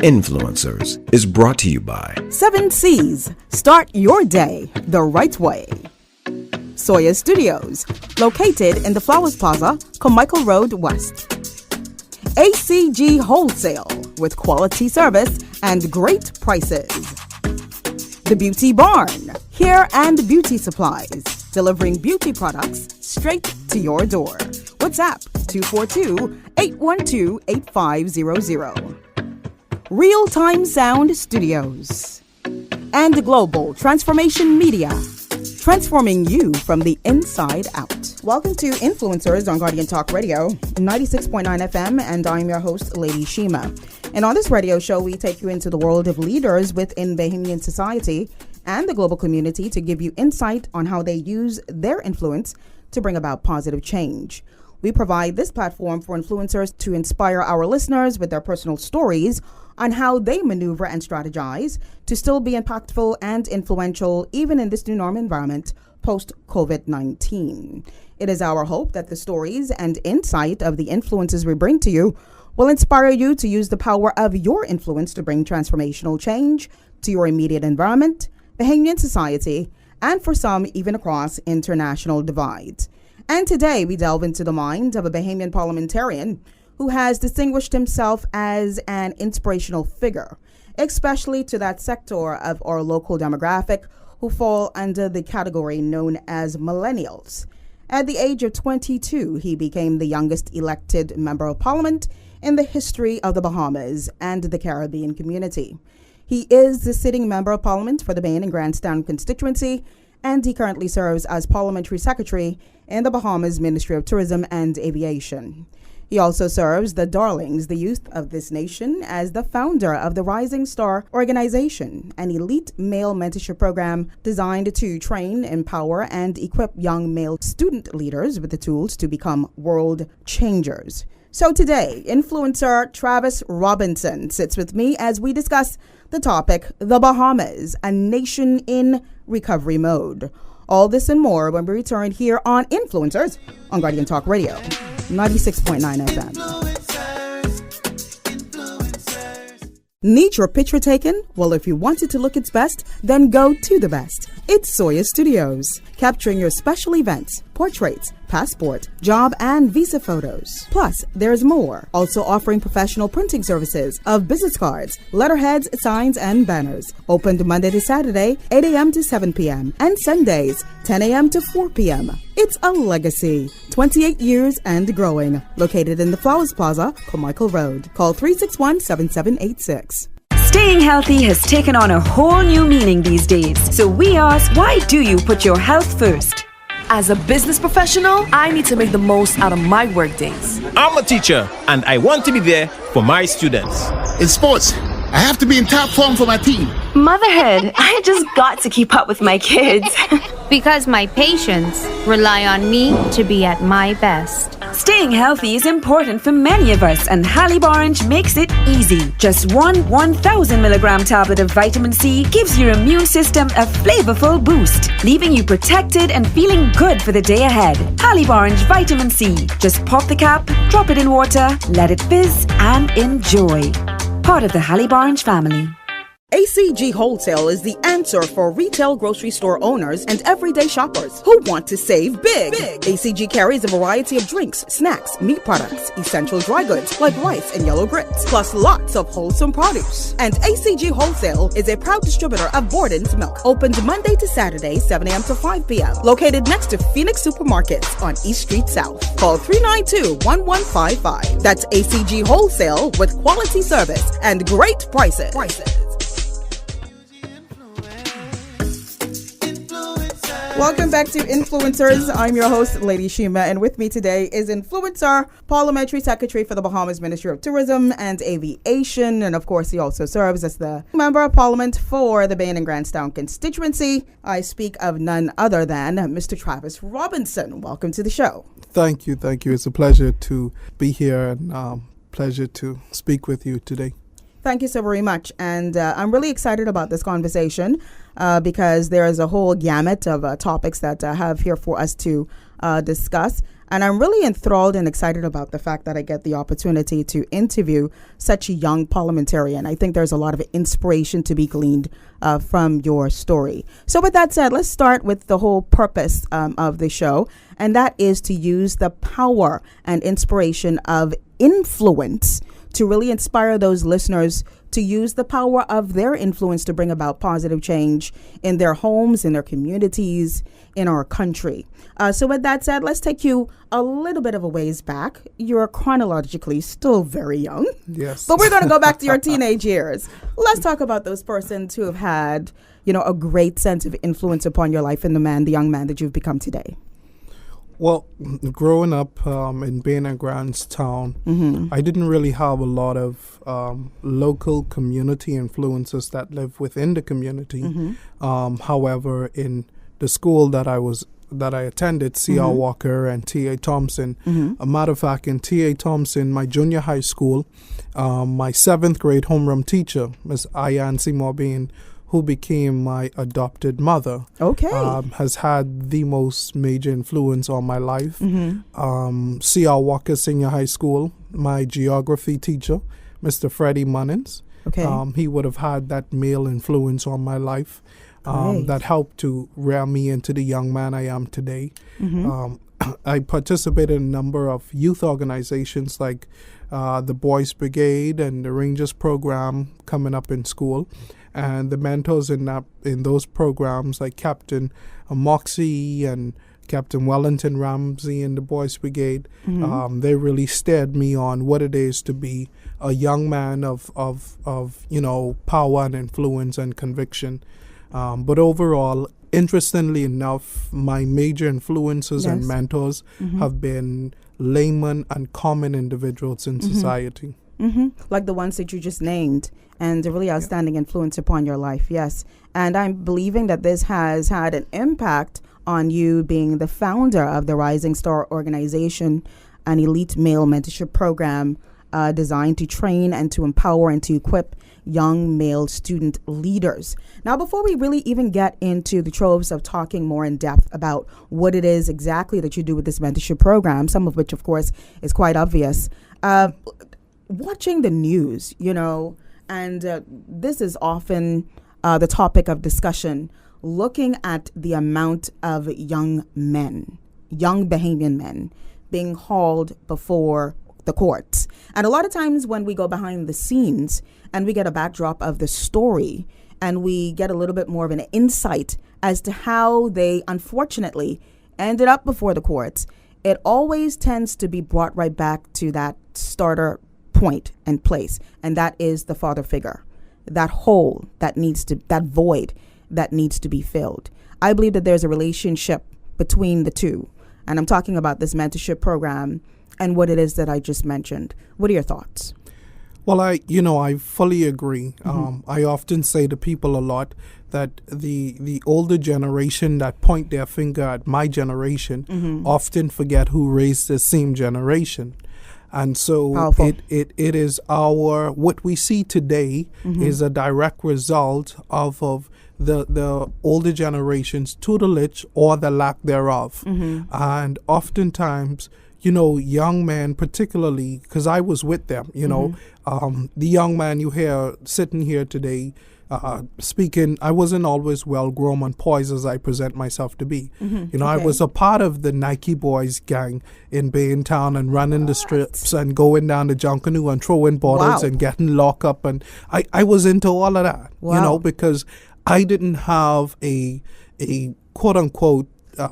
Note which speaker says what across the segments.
Speaker 1: Influencers is brought to you by
Speaker 2: 7 C's. Start your day the right way. Soya Studios, located in the Flowers Plaza, Carmichael Road West. ACG Wholesale, with quality service and great prices. The Beauty Barn, hair and beauty supplies, delivering beauty products straight to your door. WhatsApp 242-812-8500. Real-Time Sound Studios. And Global Transformation Media, transforming you from the inside out. Welcome to Influencers on Guardian Talk Radio, 96.9 FM, and I'm your host, Lady Shema. And on this radio show, we take you into the world of leaders within Bahamian society and the global community to give you insight on how they use their influence to bring about positive change. We provide this platform for influencers to inspire our listeners with their personal stories on how they maneuver and strategize to still be impactful and influential even in this new norm environment post-COVID-19. It is our hope that the stories and insight of the influences we bring to you will inspire you to use the power of your influence to bring transformational change to your immediate environment, Bahamian society, and for some, even across international divides. And today we delve into the mind of a Bahamian parliamentarian who has distinguished himself as an inspirational figure, especially to that sector of our local demographic who fall under the category known as millennials. At the age of 22, he became the youngest elected member of parliament in the history of the Bahamas and the Caribbean community. He is the sitting member of parliament for the Bain and Grants Town constituency, and he currently serves as Parliamentary Secretary in the Bahamas Ministry of Tourism and Aviation. He also serves the darlings, the youth of this nation, as the founder of the Rising Star Organization, an elite male mentorship program designed to train, empower, and equip young male student leaders with the tools to become world changers. So today, influencer Travis Robinson sits with me as we discuss the topic, the Bahamas, a nation in recovery mode. All this and more when we return here on Influencers on Guardian Talk Radio, 96.9 FM. Need your picture taken? Well, if you want it to look its best, then go to the best. It's Soya Studios, capturing your special events, portraits, passport, job, and visa photos. Plus, there's more. Also offering professional printing services of business cards, letterheads, signs, and banners. Opened Monday to Saturday, 8 a.m. to 7 p.m. and Sundays, 10 a.m. to 4 p.m. It's a legacy. 28 years and growing. Located in the Flowers Plaza, Carmichael Road. Call 361-7786.
Speaker 3: Staying healthy has taken on a whole new meaning these days. So we ask, why do you put your health first?
Speaker 4: As a business professional, I need to make the most out of my work days.
Speaker 5: I'm a teacher and I want to be there for my students.
Speaker 6: In sports, I have to be in top form for my team.
Speaker 7: Motherhood, I just got to keep up with my kids.
Speaker 8: Because my patients rely on me to be at my best.
Speaker 3: Staying healthy is important for many of us, and Halib Orange makes it easy. Just one 1,000 milligram tablet of vitamin C gives your immune system a flavorful boost, leaving you protected and feeling good for the day ahead. Halib Orange Vitamin C. Just pop the cap, drop it in water, let it fizz, and enjoy. Part of the Halib Orange family.
Speaker 2: ACG Wholesale is the answer for retail grocery store owners and everyday shoppers who want to save big. ACG carries a variety of drinks, snacks, meat products, essential dry goods like rice and yellow grits, plus lots of wholesome produce. And ACG Wholesale is a proud distributor of Borden's Milk. Opened Monday to Saturday, 7 a.m. to 5 p.m. Located next to Phoenix Supermarkets on East Street South. Call 392-1155. That's ACG Wholesale with quality service and great prices. Welcome back to Influencers. I'm your host, Lady Shema, and with me today is influencer, Parliamentary Secretary for the Bahamas Ministry of Tourism and Aviation, and of course he also serves as the Member of Parliament for the Bain and Grants Town constituency. I speak of none other than Mr. Travis Robinson. Welcome to the show.
Speaker 9: Thank you. It's a pleasure to be here and pleasure to speak with you today.
Speaker 2: Thank you so very much. And I'm really excited about this conversation because there is a whole gamut of topics that I have here for us to discuss. And I'm really enthralled and excited about the fact that I get the opportunity to interview such a young parliamentarian. I think there's a lot of inspiration to be gleaned from your story. So with that said, let's start with the whole purpose of the show, and that is to use the power and inspiration of influence to really inspire those listeners to use the power of their influence to bring about positive change in their homes, in their communities, in our country. So with that said, let's take you a little bit of a ways back. You're chronologically still very young.
Speaker 9: Yes.
Speaker 2: But we're going to go back to your teenage years. Let's talk about those persons who have had, a great sense of influence upon your life and the young man that you've become today.
Speaker 9: Well, growing up in Bain and Grants Town, I didn't really have a lot of local community influences that live within the community. However, in the school that I attended, C.R. Walker and T.A. Thompson, a matter of fact, in T.A. Thompson, my junior high school, my 7th grade homeroom teacher, Ms. Ayan Seymour Bain, who became my adopted mother, has had the most major influence on my life. C.R. Walker Senior High School, my geography teacher, Mr. Freddie Munnins, he would have had that male influence on my life that helped to rear me into the young man I am today. I participated in a number of youth organizations like the Boys Brigade and the Rangers program coming up in school. And the mentors in those programs, like Captain Moxie and Captain Wellington Ramsey in the Boys Brigade, they really steered me on what it is to be a young man of power and influence and conviction. But overall, interestingly enough, my major influences and mentors have been laymen and common individuals in society.
Speaker 2: Like the ones that you just named, and a really outstanding influence upon your life, yes. And I'm believing that this has had an impact on you being the founder of the Rising Star organization, an elite male mentorship program designed to train and to empower and to equip young male student leaders. Now, before we really even get into the troves of talking more in depth about what it is exactly that you do with this mentorship program, some of which, of course, is quite obvious, watching the news, and this is often the topic of discussion, looking at the amount of young Bahamian men being hauled before the courts. And a lot of times when we go behind the scenes and we get a backdrop of the story and we get a little bit more of an insight as to how they unfortunately ended up before the courts, it always tends to be brought right back to that starter point and place, and that is the father figure, that hole that void that needs to be filled. I believe that there's a relationship between the two, and I'm talking about this mentorship program and what it is that I just mentioned. What are your thoughts?
Speaker 9: Well, I fully agree. I often say to people a lot that the older generation that point their finger at my generation often forget who raised the same generation. And so it is what we see today is a direct result of the older generation's tutelage or the lack thereof. And oftentimes, young men, particularly, because I was with them, the young man you hear sitting here today speaking, I wasn't always well grown and poised as I present myself to be. I was a part of the Nike Boys gang in Bain Town and running the strips and going down to Junkanoo and throwing bottles and getting locked up. And I was into all of that, because I didn't have a quote unquote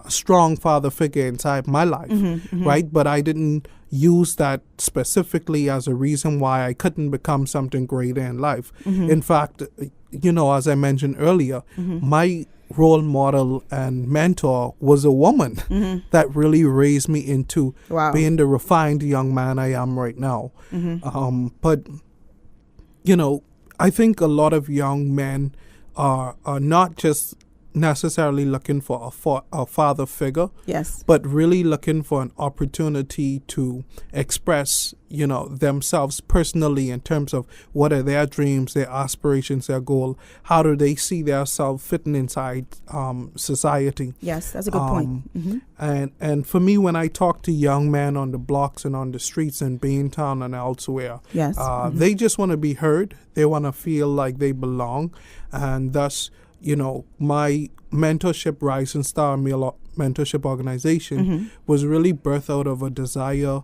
Speaker 9: strong father figure inside my life, right? But I didn't use that specifically as a reason why I couldn't become something greater in life. In fact, as I mentioned earlier, my role model and mentor was a woman that really raised me into being the refined young man I am right now. But, I think a lot of young men are not just necessarily looking for a father figure.
Speaker 2: Yes.
Speaker 9: But really looking for an opportunity to express, themselves personally in terms of what are their dreams, their aspirations, their goal. How do they see themselves fitting inside society?
Speaker 2: Yes, that's a good point. Mm-hmm.
Speaker 9: And for me, when I talk to young men on the blocks and on the streets in Bain Town and elsewhere,
Speaker 2: yes,
Speaker 9: they just want to be heard. They want to feel like they belong, and thus, my mentorship, Rising Star Mentorship Organization, was really birthed out of a desire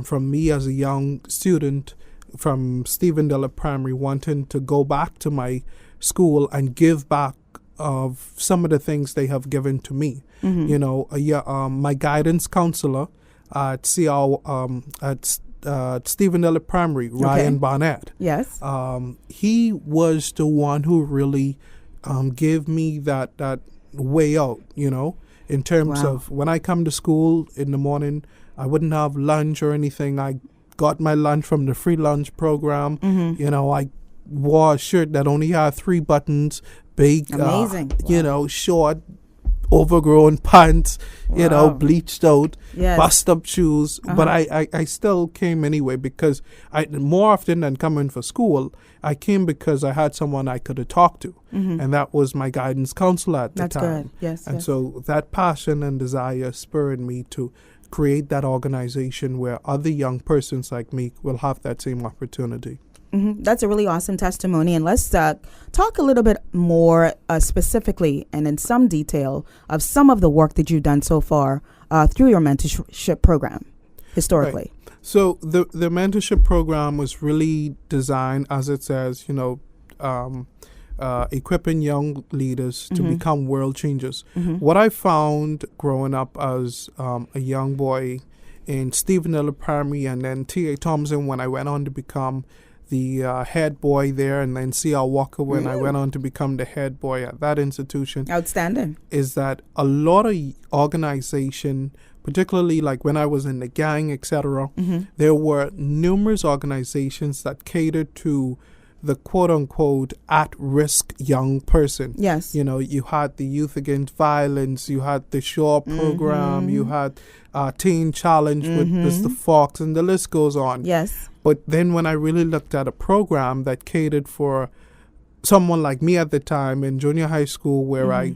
Speaker 9: from me as a young student from Stephendale Primary, wanting to go back to my school and give back of some of the things they have given to me. My guidance counselor at Stephendale Primary, Ryan Barnett.
Speaker 2: Yes.
Speaker 9: He was the one who really gave me that way out, in terms of when I come to school in the morning, I wouldn't have lunch or anything. I got my lunch from the free lunch program. I wore a shirt that only had 3 buttons, big,
Speaker 2: amazing.
Speaker 9: Short, overgrown pants, bleached out, bust up shoes. But I still came anyway because more often than coming for school, I came because I had someone I could have talked to. And that was my guidance counselor at the time.
Speaker 2: That's good. Yes.
Speaker 9: And so that passion and desire spurred me to create that organization where other young persons like me will have that same opportunity.
Speaker 2: That's a really awesome testimony. And let's talk a little bit more specifically and in some detail of some of the work that you've done so far through your mentorship program historically.
Speaker 9: Right. So the mentorship program was really designed, as it says, equipping young leaders to become world changers. What I found growing up as a young boy in Stephendale Primary and then T.A. Thompson when I went on to become the head boy there, and then C.R. Walker when I went on to become the head boy at that institution.
Speaker 2: Outstanding.
Speaker 9: Is that a lot of organization, particularly like when I was in the gang, etc., there were numerous organizations that catered to the quote-unquote at-risk young person.
Speaker 2: Yes.
Speaker 9: You had the Youth Against Violence, you had the SHORE program, you had Teen Challenge with Mr. Fox, and the list goes on.
Speaker 2: Yes.
Speaker 9: But then when I really looked at a program that catered for someone like me at the time in junior high school where I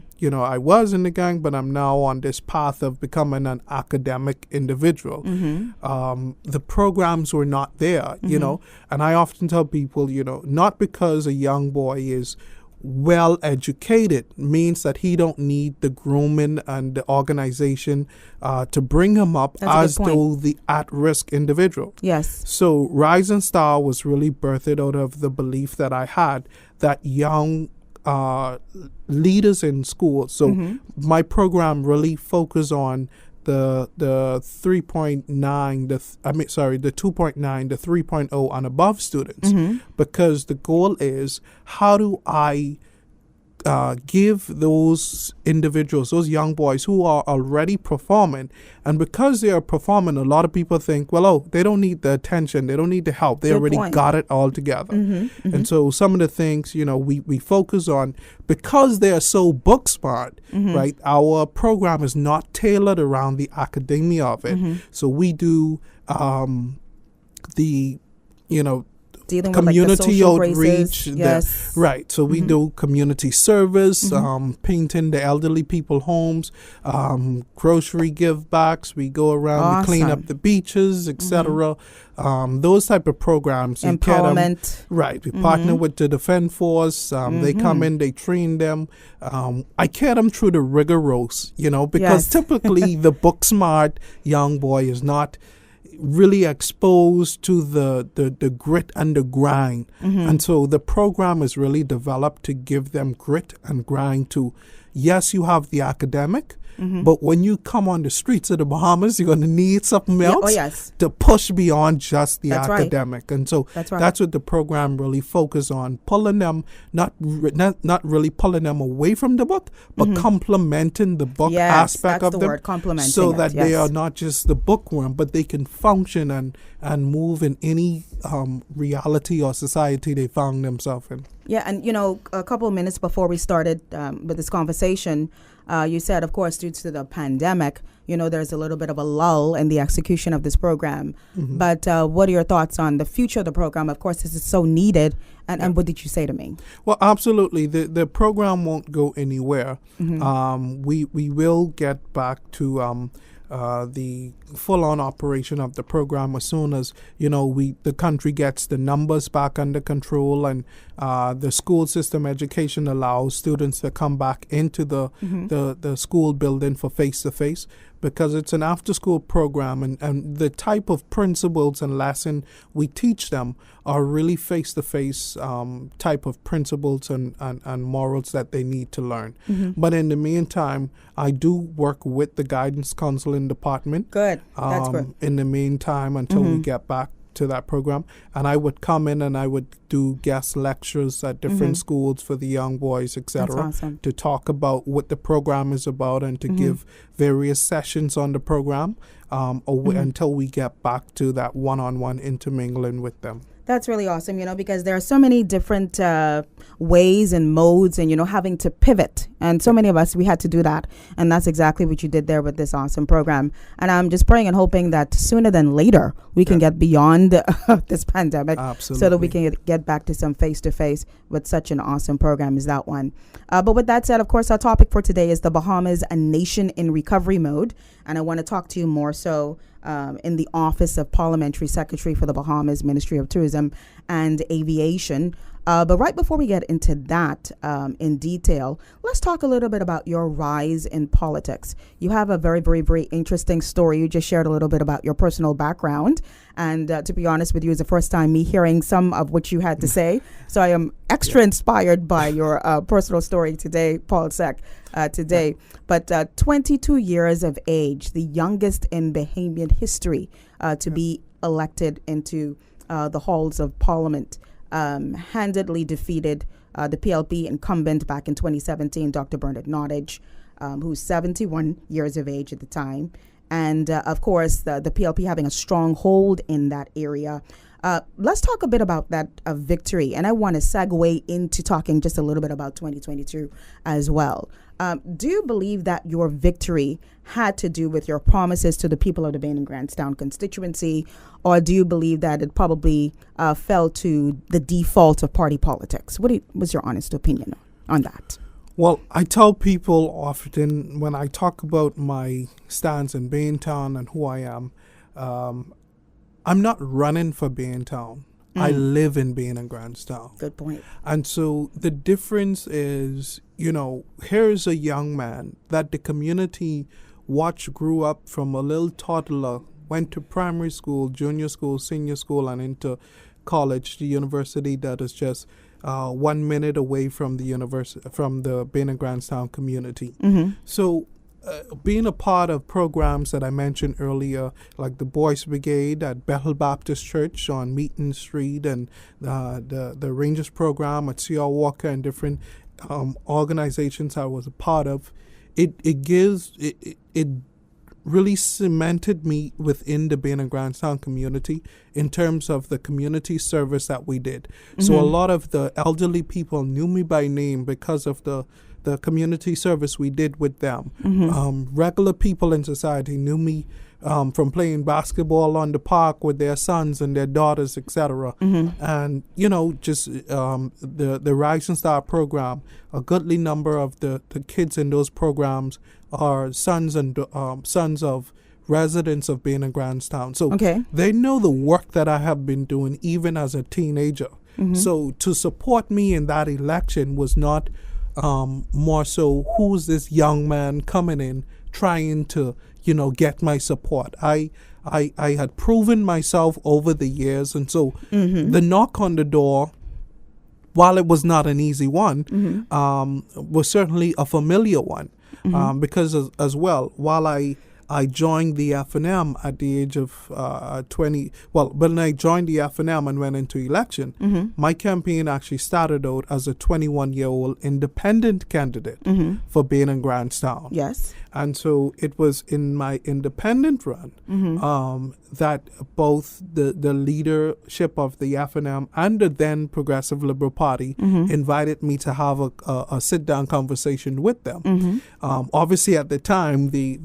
Speaker 9: was in the gang, but I'm now on this path of becoming an academic individual. The programs were not there, and I often tell people, not because a young boy is well educated means that he don't need the grooming and the organization to bring him up as though the at-risk individual.
Speaker 2: Yes.
Speaker 9: So Rising Star was really birthed out of the belief that I had that young leaders in school. So my program really focused on the 3.9, the 2.9, the 3.0 and above students, because the goal is how do I give those individuals, those young boys who are already performing, and because they are performing, a lot of people think, well, they don't need the attention, they don't need the help, they already got it all together. And so some of the things, we focus on, because they are so book smart, right, our program is not tailored around the academia of it. So we do
Speaker 2: dealing
Speaker 9: community
Speaker 2: with,
Speaker 9: outreach.
Speaker 2: Yes.
Speaker 9: Right. So we do community service, painting the elderly people homes, grocery give backs. We go around, we clean up the beaches, etc. Those type of programs.
Speaker 2: Empowerment.
Speaker 9: Right. We partner with the Defense Force. They come in, they train them. I care them through the rigorous, because typically the book smart young boy is not really exposed to the grit and the grind. And so the program is really developed to give them grit and grind to, yes, you have the academic, But when you come on the streets of the Bahamas, you're going to need something else to push beyond just the academic. And so that's what the program really focuses on, pulling them, not really pulling them away from the book, but complementing the book aspect of them, so that they are not just the bookworm, but they can function and move in any reality or society they found themselves in.
Speaker 2: Yeah, and a couple of minutes before we started with this conversation, you said, of course, due to the pandemic, there's a little bit of a lull in the execution of this program. But what are your thoughts on the future of the program? Of course, this is so needed. And what did you say to me?
Speaker 9: Well, absolutely. The program won't go anywhere. We will get back to the full-on operation of the program as soon as the country gets the numbers back under control, and the school system education allows students to come back into the school building for face-to-face, because it's an after-school program, and the type of principles and lesson we teach them are really face-to-face type of principles and morals that they need to learn. But in the meantime, I do work with the guidance counseling department.
Speaker 2: Good. That's good.
Speaker 9: In the meantime, until we get back to that program, and I would come in and I would do guest lectures at different schools for the young boys, etc., to talk about what the program is about and to give various sessions on the program until we get back to that one-on-one intermingling with them.
Speaker 2: That's really awesome, because there are so many different ways and modes and, having to pivot. And so many of us, we had to do that. And that's exactly what you did there with this awesome program. And I'm just praying and hoping that sooner than later, we can get beyond this pandemic.
Speaker 9: Absolutely.
Speaker 2: So that we can get back to some face-to-face with such an awesome program as that one. But with that said, of course, our topic for today is the Bahamas, a nation in recovery mode. And I want to talk to you more so in the Office of Parliamentary Secretary for the Bahamas Ministry of Tourism and Aviation. But right before we get into that in detail, let's talk a little bit about your rise in politics. You have a very, very, very interesting story. You just shared a little bit about your personal background. And to be honest with you, it's the first time me hearing some of what you had to say. So I am extra inspired by your personal story today, Paul Sec, today. But 22 years of age, the youngest in Bahamian history to be elected into the halls of Parliament. Handedly defeated the PLP incumbent back in 2017, Dr. Bernard Nottage, who's 71 years of age at the time. And, of course, the PLP having a strong hold in that area. Let's talk a bit about that victory. And I want to segue into talking just a little bit about 2022 as well. Do you believe that your victory had to do with your promises to the people of the Bain and Grants Town constituency, or do you believe that it probably fell to the default of party politics? What was your honest opinion on that?
Speaker 9: Well, I tell people often when I talk about my stance in Bain Town and who I am, I'm not running for Bain Town. I live in Bain and Grants Town.
Speaker 2: Good point.
Speaker 9: And so the difference is, here's a young man that the community watched grew up from a little toddler, went to primary school, junior school, senior school, and into college, the university that is just 1 minute away from the university, from the Bain and Grants Town community. So being a part of programs that I mentioned earlier, like the Boys Brigade at Bethel Baptist Church on Meaton Street, and the Rangers program at C.R. Walker, and different organizations I was a part of, it really cemented me within the Bain and Grants Town community in terms of the community service that we did. So a lot of the elderly people knew me by name because of the community service we did with them. Regular people in society knew me from playing basketball on the park with their sons and their daughters, etc. And, just the Rising Star program, a goodly number of the kids in those programs are sons of residents of Bain and Grants Town. So they know the work that I have been doing even as a teenager. So to support me in that election was not more so who's this young man coming in trying to get my support. I had proven myself over the years, and so the knock on the door, while it was not an easy one, was certainly a familiar one. because as well, while I joined the FNM at the age of 20. Well, when I joined the FNM and went into election, my campaign actually started out as a 21-year-old independent candidate for Bain and Grants Town.
Speaker 2: Yes.
Speaker 9: And so it was in my independent run that both the leadership of the FNM and the then Progressive Liberal Party invited me to have a sit-down conversation with them. Obviously, at the time, the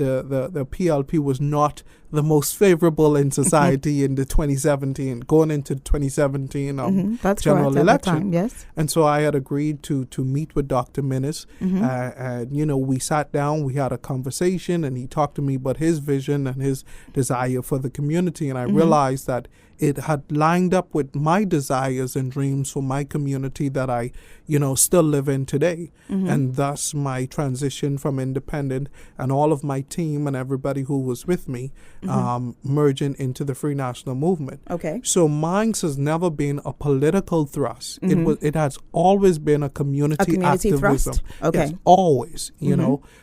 Speaker 9: PLP was not the most favorable in society in the 2017, going into 2017
Speaker 2: That's
Speaker 9: general
Speaker 2: correct,
Speaker 9: election.
Speaker 2: at the time, yes.
Speaker 9: And so I had agreed to meet with Dr. Minnis. And, we sat down, we had a conversation, and he talked to me about his vision and his desire for the community. And I realized that it had lined up with my desires and dreams for my community that I, still live in today. And thus my transition from independent and all of my team and everybody who was with me merging into the Free National Movement.
Speaker 2: Okay.
Speaker 9: So mine has never been a political thrust. It has always been a community activism.
Speaker 2: Thrust? Okay.
Speaker 9: Yes, always.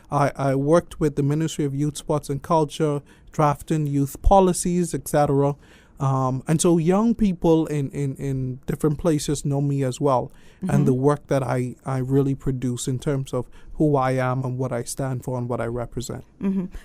Speaker 9: I worked with the Ministry of Youth, Sports and Culture, drafting youth policies, etc. And so young people in different places know me as well, and the work that I really produce in terms of who I am and what I stand for and what I represent.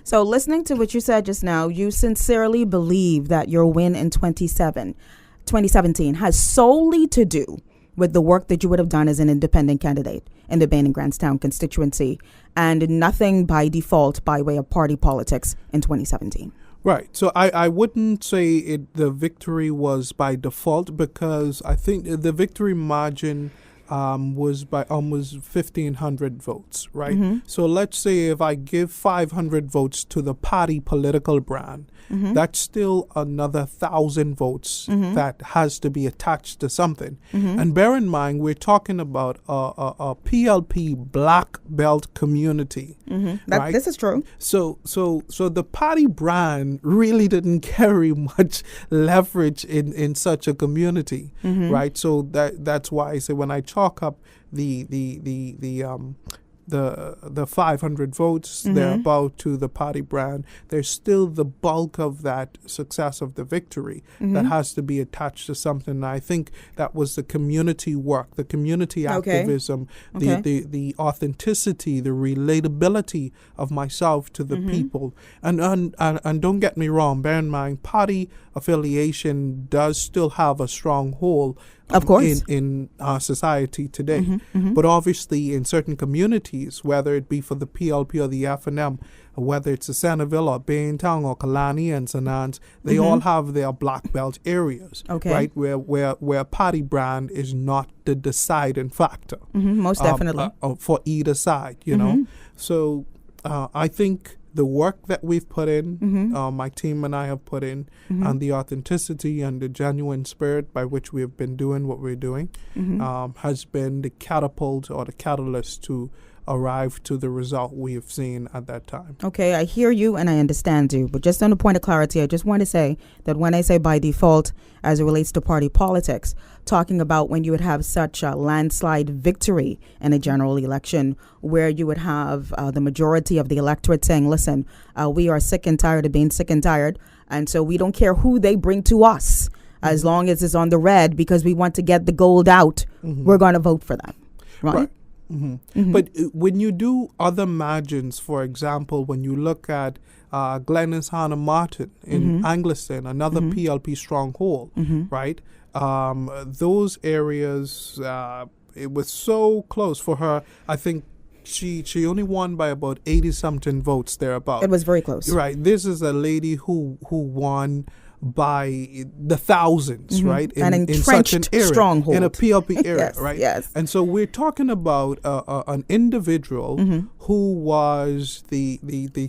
Speaker 2: So listening to what you said just now, you sincerely believe that your win in 2017 has solely to do with the work that you would have done as an independent candidate in the Bain and Grants Town constituency, and nothing by default by way of party politics in 2017.
Speaker 9: Right. So I wouldn't say the victory was by default, because I think the victory margin was by almost 1,500 votes, right? So let's say if I give 500 votes to the party political brand, that's still another 1,000 votes that has to be attached to something. And bear in mind, we're talking about a PLP black belt community. Right?
Speaker 2: This is true.
Speaker 9: So the party brand really didn't carry much leverage in such a community, right? So that's why I say when I chalk up the 500 votes thereabout to the party brand, there's still the bulk of that success of the victory that has to be attached to something. And I think that was the community work, the community activism, the authenticity, the relatability of myself to the people. And don't get me wrong, bear in mind, party affiliation does still have a strong hold
Speaker 2: of course
Speaker 9: in our society today. But obviously in certain communities, whether it be for the PLP or the FNM, whether it's a Centerville or Bain Town or Kalani and St. Anne's, they all have their black belt areas, right? Where party brand is not the deciding factor.
Speaker 2: Most definitely.
Speaker 9: For either side, know. So I think the work that we've put in, my team and I have put in, and the authenticity and the genuine spirit by which we have been doing what we're doing has been the catapult or the catalyst to arrive to the result we have seen at that time. Okay,
Speaker 2: I hear you and I understand you, but just on a point of clarity, I just want to say that when I say by default as it relates to party politics, talking about when you would have such a landslide victory in a general election where you would have the majority of the electorate saying, listen, we are sick and tired of being sick and tired, and so we don't care who they bring to us as long as it's on the red because we want to get the gold out, we're going to vote for them, right?
Speaker 9: But when you do other margins, for example, when you look at Glennis Hannah Martin in Angleton, another PLP stronghold, right? Those areas, it was so close for her. I think she only won by about 80-something votes thereabout.
Speaker 2: It was very close.
Speaker 9: Right. This is a lady who won by the thousands, right?
Speaker 2: In
Speaker 9: such an area,
Speaker 2: stronghold.
Speaker 9: in a PLP area,
Speaker 2: yes,
Speaker 9: right?
Speaker 2: Yes.
Speaker 9: And so we're talking about an individual who was the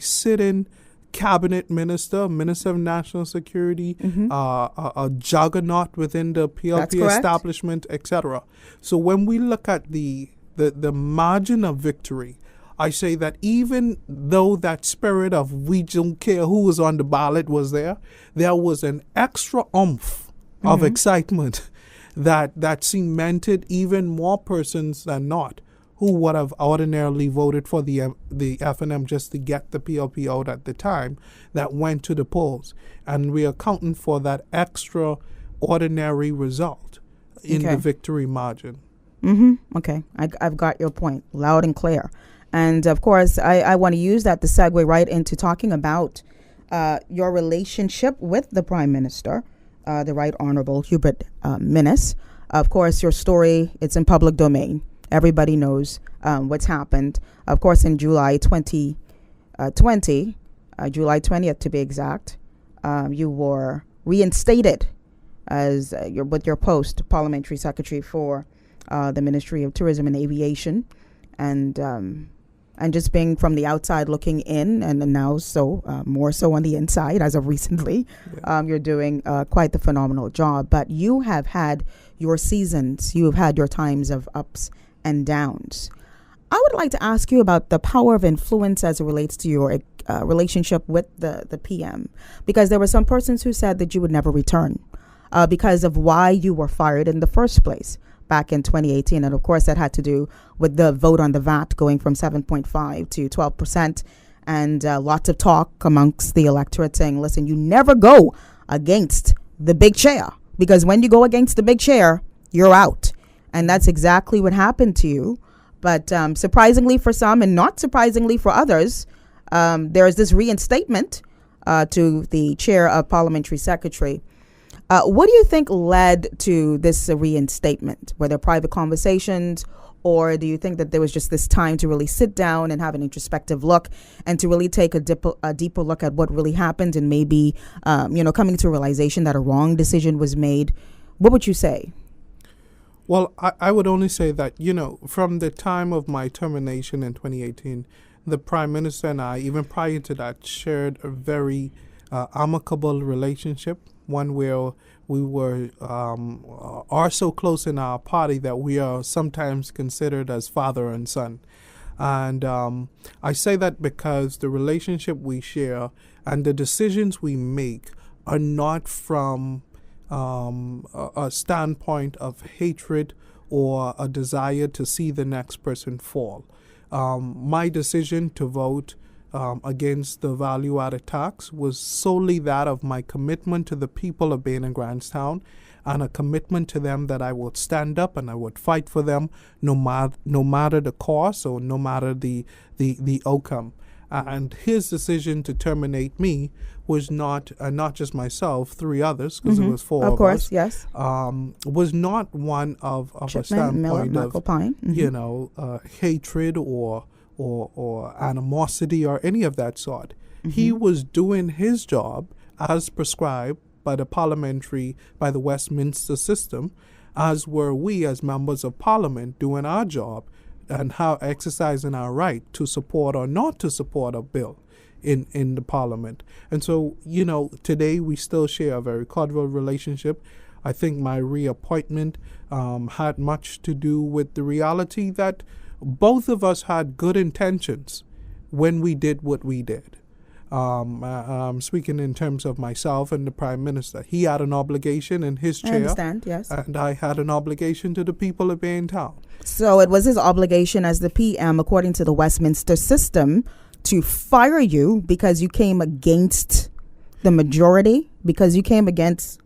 Speaker 9: sitting cabinet minister of National Security, a juggernaut within the PLP establishment, etc. So when we look at the margin of victory, I say that even though that spirit of we don't care who was on the ballot was there was an extra oomph of excitement that cemented even more persons than not who would have ordinarily voted for the FNM just to get the PLP out at the time that went to the polls. And we are accounting for that extraordinary result in the victory margin.
Speaker 2: Okay, I've got your point loud and clear. And of course, I want to use that to segue right into talking about your relationship with the Prime Minister, the Right Honorable Hubert Minnis. Of course, your story, it's in public domain. Everybody knows what's happened. Of course, in July 2020, July 20th to be exact, you were reinstated as with your post, Parliamentary Secretary for the Ministry of Tourism and Aviation. And just being from the outside looking in, and now more so on the inside as of recently, you're doing quite the phenomenal job. But you have had your seasons, you have had your times of ups and downs. I would like to ask you about the power of influence as it relates to your relationship with the PM, because there were some persons who said that you would never return because of why you were fired in the first place back in 2018. And of course, that had to do with the vote on the VAT going from 7.5 to 12%. And lots of talk amongst the electorate saying, listen, you never go against the big chair, because when you go against the big chair, you're out. And that's exactly what happened to you. But surprisingly for some and not surprisingly for others, there is this reinstatement to the chair of Parliamentary Secretary. What do you think led to this reinstatement? Were there private conversations, or do you think that there was just this time to really sit down and have an introspective look and to really take a deeper look at what really happened and maybe, coming to a realization that a wrong decision was made? What would you say?
Speaker 9: Well, I would only say that, from the time of my termination in 2018, the Prime Minister and I, even prior to that, shared a very amicable relationship, one where we are so close in our party that we are sometimes considered as father and son. And I say that because the relationship we share and the decisions we make are not from a standpoint of hatred or a desire to see the next person fall. My decision to vote against the value-added tax was solely that of my commitment to the people of Bain and Grants Town, and a commitment to them that I would stand up and I would fight for them no matter the cost or no matter the outcome. And his decision to terminate me was not just myself, three others, because it was four of us.
Speaker 2: Of course, yes.
Speaker 9: Was not one of a standpoint of hatred or animosity or any of that sort. He was doing his job as prescribed by the Westminster system, as were we as members of Parliament doing our job and how exercising our right to support or not to support a bill in the Parliament. And so, today we still share a very cordial relationship. I think my reappointment had much to do with the reality that both of us had good intentions when we did what we did. Speaking in terms of myself and the Prime Minister, he had an obligation in his chair.
Speaker 2: I understand, yes.
Speaker 9: And I had an obligation to the people of Bain Town.
Speaker 2: So it was his obligation as the PM, according to the Westminster system, to fire you because you came against the majority, because you came against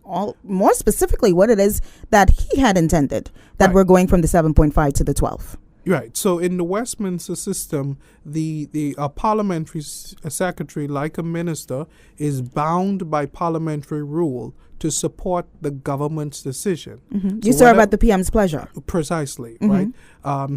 Speaker 2: more specifically what it is that he had intended, that we're going from the 7.5 to the 12.
Speaker 9: Right. So in the Westminster system, the parliamentary secretary, like a minister, is bound by parliamentary rule to support the government's decision.
Speaker 2: You serve at the PM's pleasure.
Speaker 9: Precisely, right?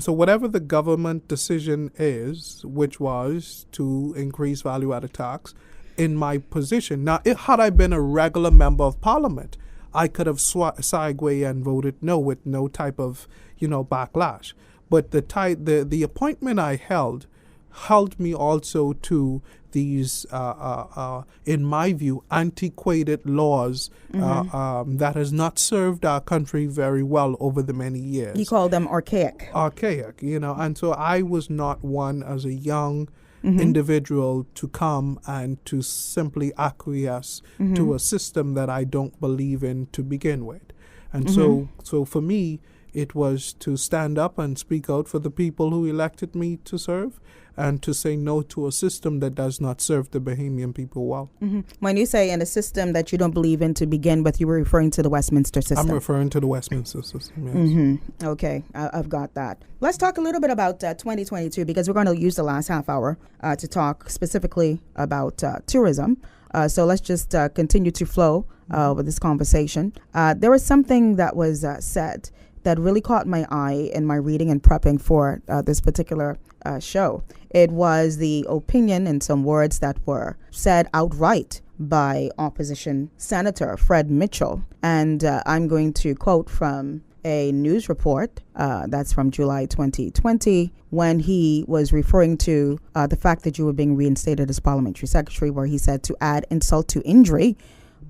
Speaker 9: So whatever the government decision is, which was to increase value-added tax, in my position. Now, had I been a regular member of Parliament, I could have segued and voted no with no type of, backlash. But the appointment I held me also to these, in my view, antiquated laws that has not served our country very well over the many years.
Speaker 2: You call them archaic.
Speaker 9: Archaic, and so I was not one as a young individual to come and to simply acquiesce to a system that I don't believe in to begin with. And so for me, it was to stand up and speak out for the people who elected me to serve, and to say no to a system that does not serve the Bahamian people well.
Speaker 2: When you say in a system that you don't believe in to begin with, you were referring to the Westminster system.
Speaker 9: I'm referring to the Westminster system, yes.
Speaker 2: Okay, I've got that. Let's talk a little bit about 2022, because we're going to use the last half hour to talk specifically about tourism. So let's just continue to flow with this conversation. There was something that was said that really caught my eye in my reading and prepping for this particular show. It was the opinion and some words that were said outright by opposition Senator Fred Mitchell. And I'm going to quote from a news report that's from July 2020, when he was referring to the fact that you were being reinstated as Parliamentary Secretary, where he said, to add insult to injury,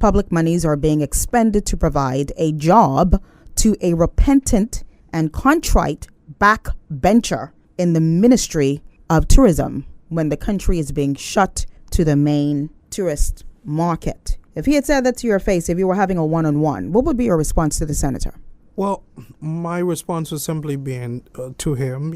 Speaker 2: public monies are being expended to provide a job to a repentant and contrite backbencher in the Ministry of Tourism when the country is being shut to the main tourist market. If he had said that to your face, if you were having a one-on-one, what would be your response to the senator?
Speaker 9: Well, my response was simply being to him,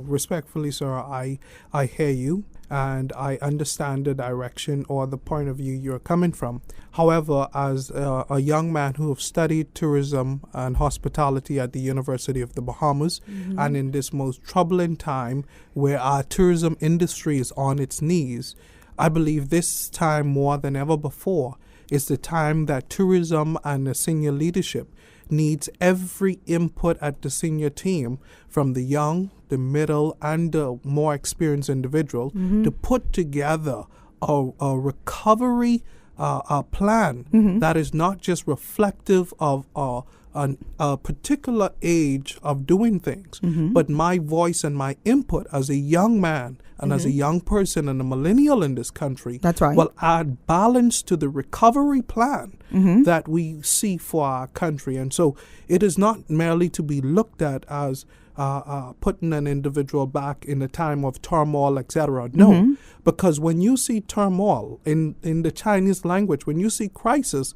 Speaker 9: respectfully, sir, I hear you and I understand the direction or the point of view you're coming from. However, as a young man who have studied tourism and hospitality at the University of the Bahamas, and in this most troubling time where our tourism industry is on its knees, I believe this time more than ever before is the time that tourism and the senior leadership needs every input at the senior team, from the young, the middle, and the more experienced individual, to put together a recovery plan that is not just reflective of a particular age of doing things, but my voice and my input as a young man and as a young person and a millennial in this country,
Speaker 2: that's right,
Speaker 9: will add balance to the recovery plan that we see for our country. And so it is not merely to be looked at as putting an individual back in a time of turmoil, etc. No, because when you see turmoil in the Chinese language, when you see crisis,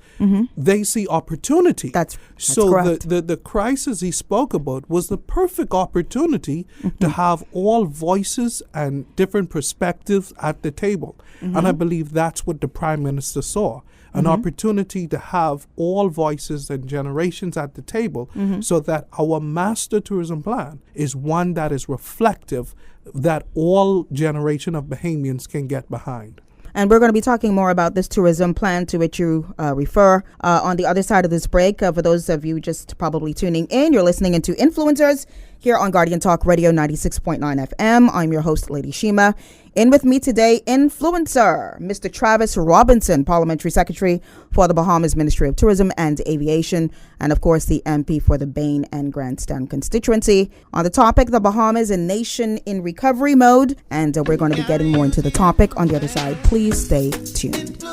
Speaker 9: they see opportunity.
Speaker 2: That's
Speaker 9: so
Speaker 2: correct.
Speaker 9: the crisis he spoke about was the perfect opportunity to have all voices and different perspectives at the table. And I believe that's what the Prime Minister saw. An opportunity to have all voices and generations at the table, so that our master tourism plan is one that is reflective, that all generation of Bahamians can get behind.
Speaker 2: And we're going to be talking more about this tourism plan to which you refer on the other side of this break. For those of you just probably tuning in, you're listening into Influencers here on Guardian Talk Radio 96.9 FM. I'm your host, Lady Shema. In with me today, influencer, Mr. Travis Robinson, Parliamentary Secretary for the Bahamas Ministry of Tourism and Aviation, and of course the MP for the Bain and Grants Town constituency. On the topic, the Bahamas, a nation in recovery mode, and we're going to be getting more into the topic on the other side. Please stay tuned.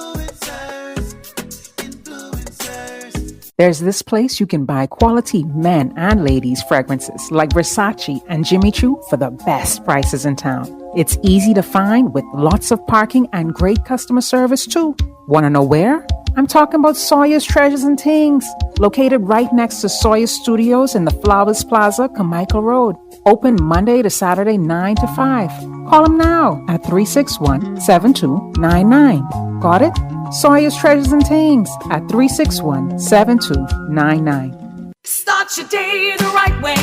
Speaker 10: There's this place you can buy quality men and ladies fragrances like Versace and Jimmy Choo for the best prices in town. It's easy to find with lots of parking and great customer service too. Want to know where? I'm talking about Sawyer's Treasures and Things, located right next to Sawyer's Studios in the Flowers Plaza, Carmichael Road. Open Monday to Saturday 9 to 5. Call them now at 361-7299. Got it? Sawyer's Treasures and Things at 361-7299.
Speaker 11: Start your day the right way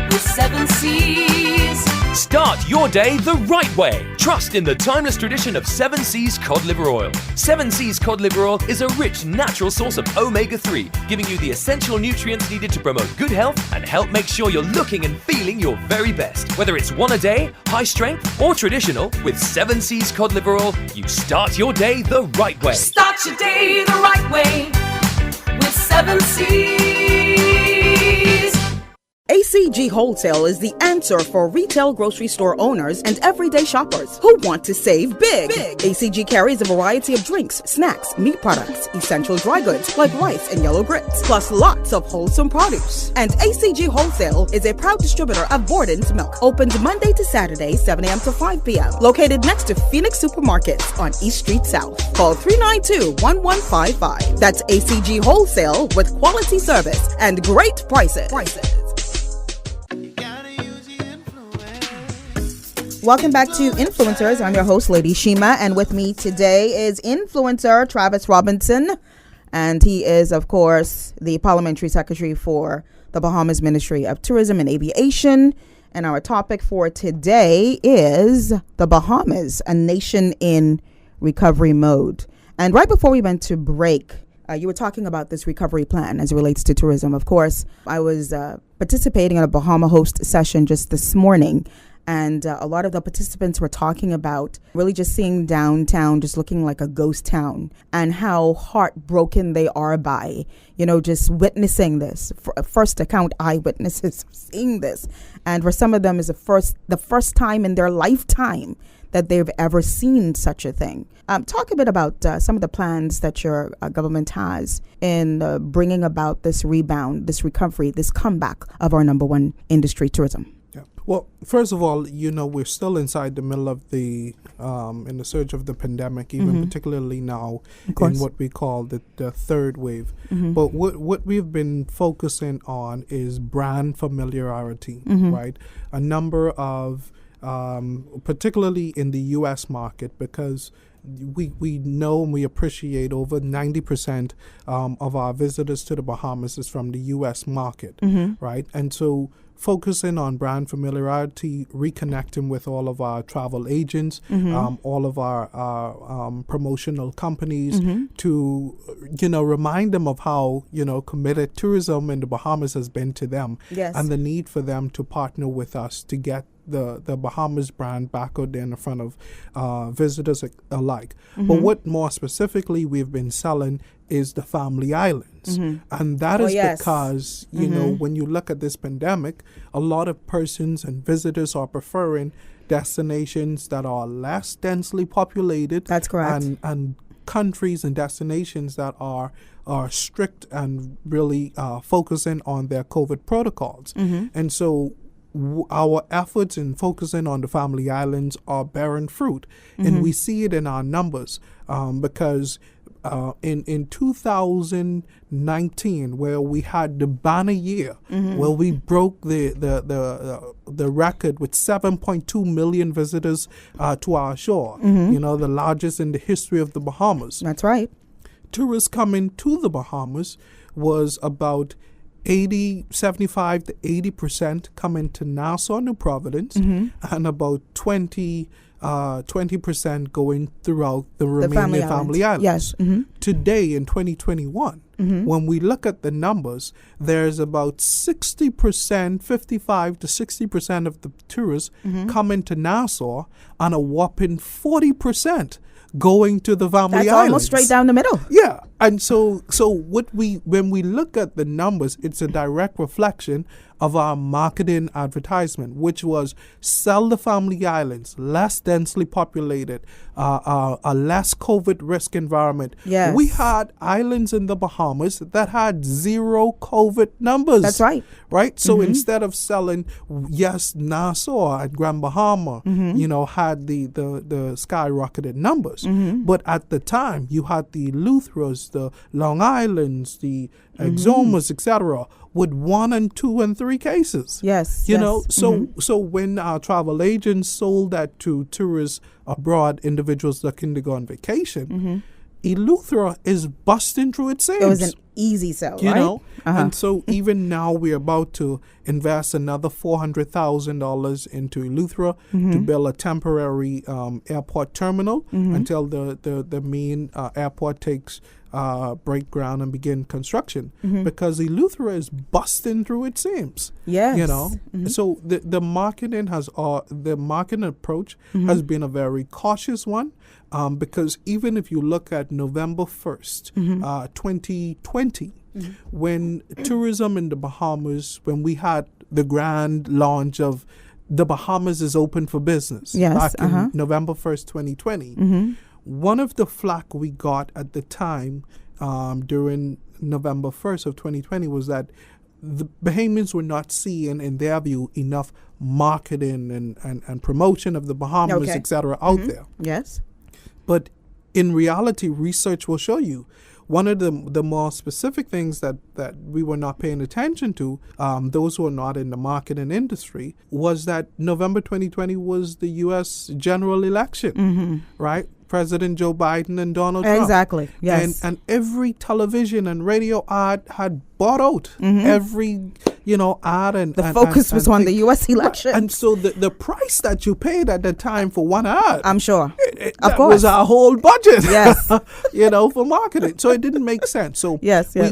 Speaker 11: with 7 Seas.
Speaker 5: Start your day the right way. Trust in the timeless tradition of 7 Seas cod liver oil. 7 Seas cod liver oil is a rich, natural source of omega-3, giving you the essential nutrients needed to promote good health and help make sure you're looking and feeling your very best. Whether it's one a day, high strength, or traditional, with 7 Seas cod liver oil, you start your day the right way.
Speaker 11: Start your day the right way with 7 Seas.
Speaker 2: AC ACG Wholesale is the answer for retail grocery store owners and everyday shoppers who want to save big. ACG carries a variety of drinks, snacks, meat products, essential dry goods like rice and yellow grits, plus lots of wholesome produce. And ACG Wholesale is a proud distributor of Borden's Milk. Opened Monday to Saturday, 7 a.m. to 5 p.m. Located next to Phoenix Supermarkets on East Street South. Call 392-1155. That's ACG Wholesale with quality service and great prices. Welcome back to Influencers. I'm your host, Lady Shema, and with me today is influencer Travis Robinson, and he is, of course, the Parliamentary Secretary for the Bahamas Ministry of Tourism and Aviation. And our topic for today is the Bahamas, a nation in recovery mode. And right before we went to break, you were talking about this recovery plan as it relates to tourism. Of course, I was participating in a Bahama host session just this morning. And a lot of the participants were talking about really just seeing downtown just looking like a ghost town and how heartbroken they are by, just witnessing this. First account eyewitnesses seeing this. And for some of them is the first time in their lifetime that they've ever seen such a thing. Talk a bit about some of the plans that your government has in bringing about this rebound, this recovery, this comeback of our number one industry, tourism.
Speaker 9: Well, first of all, we're still inside the middle of in the surge of the pandemic, even particularly now in what we call the third wave. But what we've been focusing on is brand familiarity, right? A number of, particularly in the U.S. market, because we know and we appreciate over 90% of our visitors to the Bahamas is from the U.S. market, right? And so focusing on brand familiarity, reconnecting with all of our travel agents, all of our promotional companies to, remind them of how, committed tourism in the Bahamas has been to them and the need for them to partner with us to get the Bahamas brand back out there in the front of visitors alike. But what more specifically we've been selling is the family islands. And that is because, when you look at this pandemic, a lot of persons and visitors are preferring destinations that are less densely populated.
Speaker 2: That's correct.
Speaker 9: And countries and destinations that are strict and really focusing on their COVID protocols. And so our efforts in focusing on the family islands are bearing fruit, and we see it in our numbers because in 2019, where we had the banner year, where we broke the record with 7.2 million visitors to our shore, the largest in the history of the Bahamas.
Speaker 2: That's right.
Speaker 9: Tourists coming to the Bahamas was about 75 to 80% coming to Nassau, New Providence, and about 20% going throughout the remaining family islands.
Speaker 2: Yes.
Speaker 9: Today in 2021, when we look at the numbers, there's about 60%, 55 to 60% of the tourists coming to Nassau, and a whopping 40% going to the family islands.
Speaker 2: That's almost straight down the middle.
Speaker 9: Yeah. And so when we look at the numbers, it's a direct reflection of our marketing advertisement, which was sell the family islands, less densely populated, a less COVID risk environment.
Speaker 2: Yes.
Speaker 9: We had islands in the Bahamas that had zero COVID numbers.
Speaker 2: That's right.
Speaker 9: Right? So instead of selling, Nassau and Grand Bahama, had the skyrocketed numbers. But at the time, you had the Eleutheras, the Long Islands, the Exomas, etc., with 1 and 2 and 3 cases.
Speaker 2: Yes.
Speaker 9: So when our travel agents sold that to tourists abroad, individuals looking to go on vacation, Eleuthera is busting through its seams.
Speaker 2: It was an easy sell, right?
Speaker 9: And so even now we're about to invest another $400,000 into Eleuthera to build a temporary airport terminal until the main airport takes break ground and begin construction, because Eleuthera is busting through its seams.
Speaker 2: Yes.
Speaker 9: So the marketing approach has been a very cautious one, because even if you look at November 1st, 2020, when tourism in the Bahamas, when we had the grand launch of the Bahamas is open for business back in November 1st, 2020. One of the flack we got at the time during November 1st of 2020 was that the Bahamians were not seeing, in their view, enough marketing and promotion of the Bahamas, etc., out there.
Speaker 2: Yes.
Speaker 9: But in reality, research will show you one of the more specific things that we were not paying attention to, those who are not in the marketing industry, was that November 2020 was the U.S. general election, right? President Joe Biden and Donald Trump.
Speaker 2: Exactly, yes.
Speaker 9: And every television and radio ad had bought out every, ad. And
Speaker 2: the focus was on the U.S. election.
Speaker 9: Right. And so the price that you paid at the time for one ad,
Speaker 2: I'm sure,
Speaker 9: that was our whole budget, for marketing. So it didn't make sense. So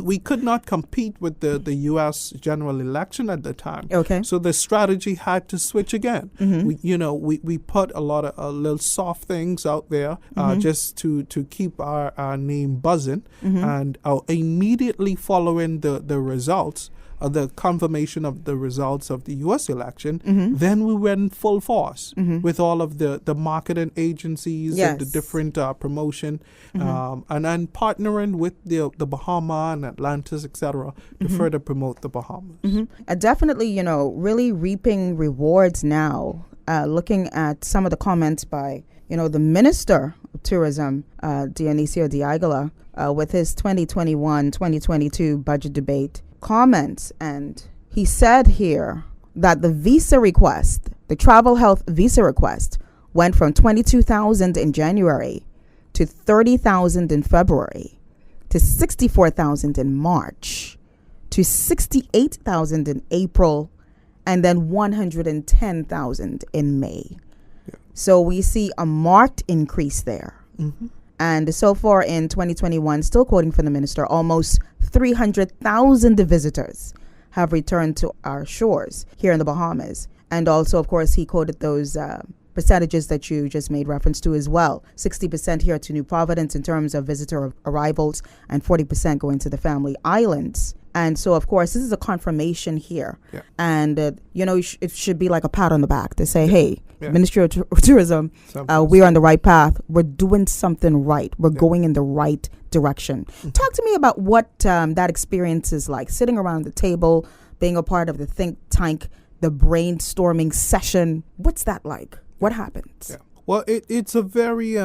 Speaker 9: we could not compete with the U.S. general election at the time.
Speaker 2: Okay.
Speaker 9: So the strategy had to switch again. We put a lot of little soft things out there just to keep our name buzzing. And immediately following the results, the confirmation of the results of the U.S. election, then we went full force with all of the marketing agencies and the different promotion and then partnering with the Bahamas and Atlantis, etc., to further promote the Bahamas.
Speaker 2: Definitely, really reaping rewards now, looking at some of the comments by, the Minister of Tourism, Dionisio Diagala, with his 2021-2022 budget debate comments. And he said here that the visa request, the travel health visa request, went from 22,000 in January to 30,000 in February to 64,000 in March to 68,000 in April and then 110,000 in May. So we see a marked increase there. And so far in 2021, still quoting from the minister, almost 300,000 visitors have returned to our shores here in the Bahamas. And also, of course, he quoted those percentages that you just made reference to as well. 60% here to New Providence in terms of visitor arrivals and 40% going to the Family Islands. And so, of course, this is a confirmation here. And, it should be like a pat on the back to say, hey, Ministry of Tourism, we're on the right path. We're doing something right. We're going in the right direction. Talk to me about what that experience is like, sitting around the table, being a part of the think tank, the brainstorming session. What's that like? What happens?
Speaker 9: Well, it's a very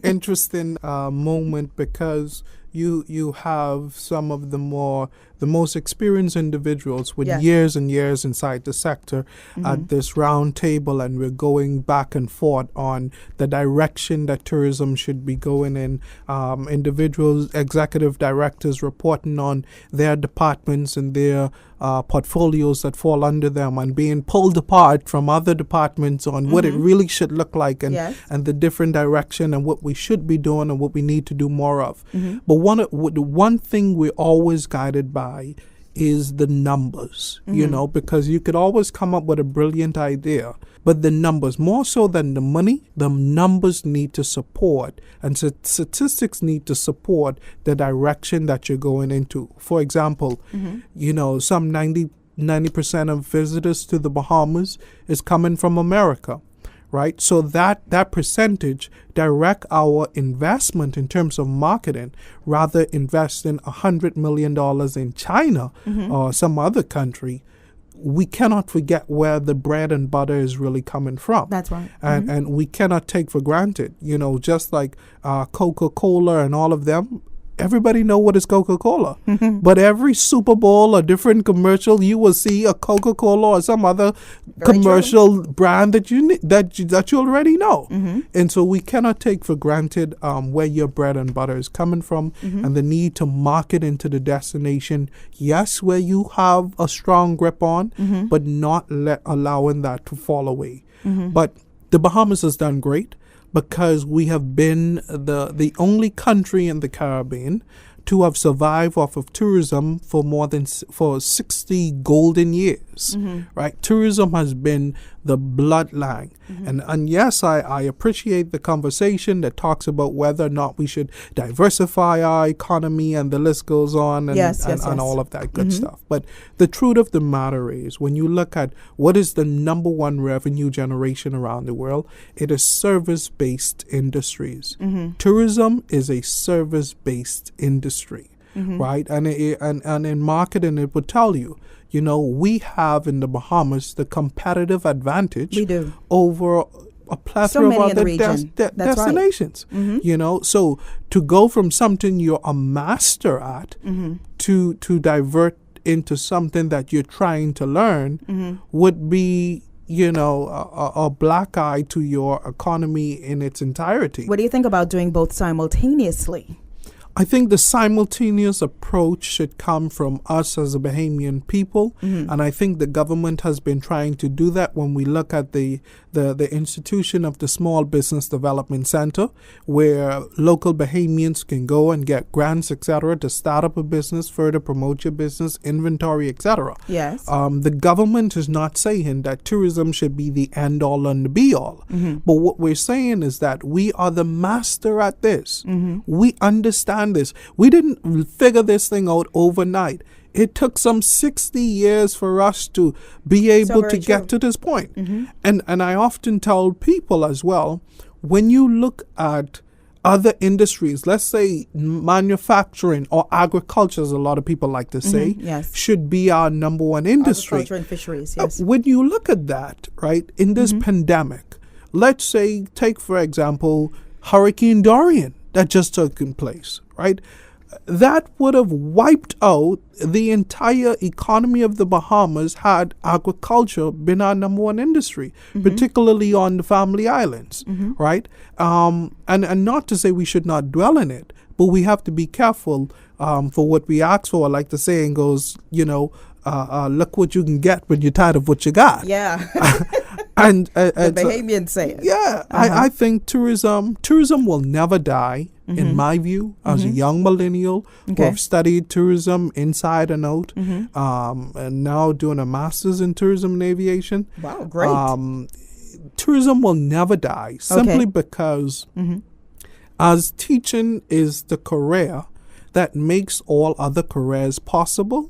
Speaker 9: interesting moment because you have some of the most experienced individuals with years and years inside the sector at this round table, and we're going back and forth on the direction that tourism should be going in. Individuals, executive directors reporting on their departments and their portfolios that fall under them, and being pulled apart from other departments on what it really should look like and the different direction and what we should be doing and what we need to do more of. But one thing we're always guided by is the numbers, because you could always come up with a brilliant idea, but the numbers, more so than the money, the numbers need to support, and statistics need to support the direction that you're going into. For example, some 90% of visitors to the Bahamas is coming from America. Right, so that percentage direct our investment in terms of marketing, rather invest in $100 million in China or some other country. We cannot forget where the bread and butter is really coming from.
Speaker 2: That's right.
Speaker 9: And we cannot take for granted, just like Coca-Cola and all of them. Everybody know what is Coca-Cola, but every Super Bowl or different commercial, you will see a Coca-Cola or some other commercial brand that you already know. And so we cannot take for granted where your bread and butter is coming from, and the need to market into the destination. Yes, where you have a strong grip on, but not allowing that to fall away. But the Bahamas has done great, because we have been the only country in the Caribbean to have survived off of tourism for for 60 golden years, right? Tourism has been the bloodline. And yes, I appreciate the conversation that talks about whether or not we should diversify our economy, and the list goes on, and all of that good stuff. But the truth of the matter is, when you look at what is the number one revenue generation around the world, it is service-based industries. Tourism is a service-based industry, right? And in marketing, it would tell you, we have in the Bahamas the competitive advantage over a plethora of other destinations. Right. So to go from something you're a master at to divert into something that you're trying to learn would be a black eye to your economy in its entirety.
Speaker 2: What do you think about doing both simultaneously?
Speaker 9: I think the simultaneous approach should come from us as a Bahamian people, and I think the government has been trying to do that when we look at the institution of the Small Business Development Center, where local Bahamians can go and get grants, etc., to start up a business, further promote your business, inventory, etc.
Speaker 2: Yes.
Speaker 9: The government is not saying that tourism should be the end-all and the be-all, but what we're saying is that we are the master at this. We understand this. We didn't figure this thing out overnight. It took some 60 years for us to be able to get to this point. And I often tell people as well, when you look at other industries, let's say manufacturing or agriculture, as a lot of people like to say, should be our number one industry.
Speaker 2: Agriculture and fisheries, yes.
Speaker 9: When you look at that, right, in this pandemic, let's say, take for example, Hurricane Dorian that just took place, right? That would have wiped out the entire economy of the Bahamas had agriculture been our number one industry, particularly on the Family Islands, right? And not to say we should not dwell in it, but we have to be careful for what we ask for. Like the saying goes, look what you can get when you're tired of what you got.
Speaker 2: Yeah.
Speaker 9: And
Speaker 2: the Bahamian saying.
Speaker 9: Yeah, I think tourism will never die, in my view, as a young millennial who have studied tourism inside and out, and now doing a master's in tourism and aviation.
Speaker 2: Wow, great.
Speaker 9: Tourism will never die, simply because as teaching is the career that makes all other careers possible,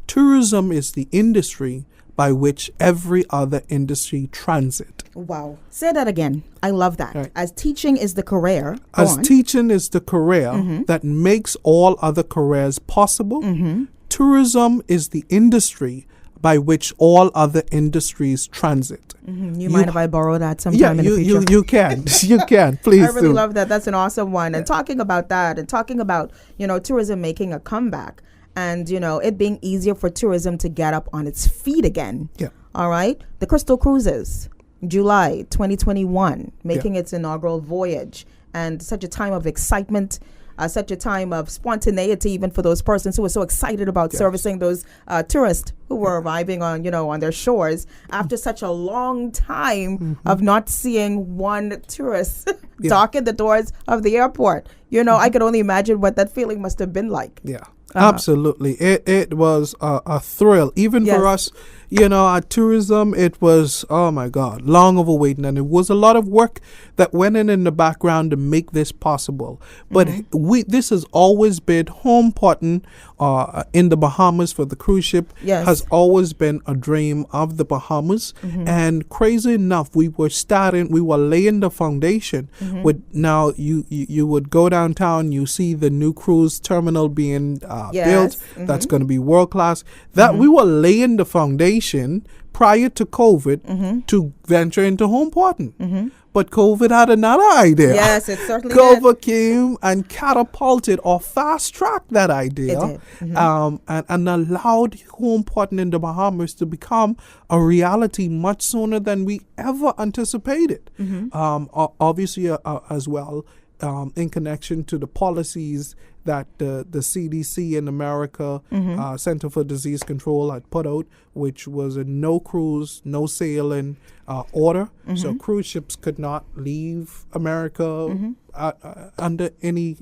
Speaker 9: tourism is the industry by which every other industry transit.
Speaker 2: Wow. Say that again. I love that. Right. As teaching is the career.
Speaker 9: Teaching is the career that makes all other careers possible, tourism is the industry by which all other industries transit.
Speaker 2: You mind if I borrow that sometime in the future?
Speaker 9: You can. You can. Please do.
Speaker 2: I really love that. That's an awesome one. And talking about that and talking about, tourism making a comeback, and, it being easier for tourism to get up on its feet again.
Speaker 9: Yeah.
Speaker 2: All right. The Crystal Cruises, July 2021, making its inaugural voyage. And such a time of excitement, such a time of spontaneity, even for those persons who were so excited about servicing those tourists who were arriving on, on their shores after such a long time of not seeing one tourist dock at the doors of the airport. I could only imagine what that feeling must have been like.
Speaker 9: Yeah. Absolutely. It was a thrill. Even for us, at tourism, it was, oh my God, long overwaiting. And it was a lot of work that went in the background to make this possible. But this has always been home important in the Bahamas for the cruise ship. Has always been a dream of the Bahamas. And crazy enough, we were laying the foundation. With now you would go downtown, you see the new cruise terminal being built. That's going to be world class. That we were laying the foundation prior to COVID to venture into home porting. But COVID had another idea.
Speaker 2: Yes, it certainly
Speaker 9: COVID came and catapulted or fast-tracked that idea and allowed home porting in the Bahamas to become a reality much sooner than we ever anticipated. Obviously, as well, in connection to the policies that the CDC in America, Center for Disease Control, had put out, which was a no cruise, no sailing order. So cruise ships could not leave America under any,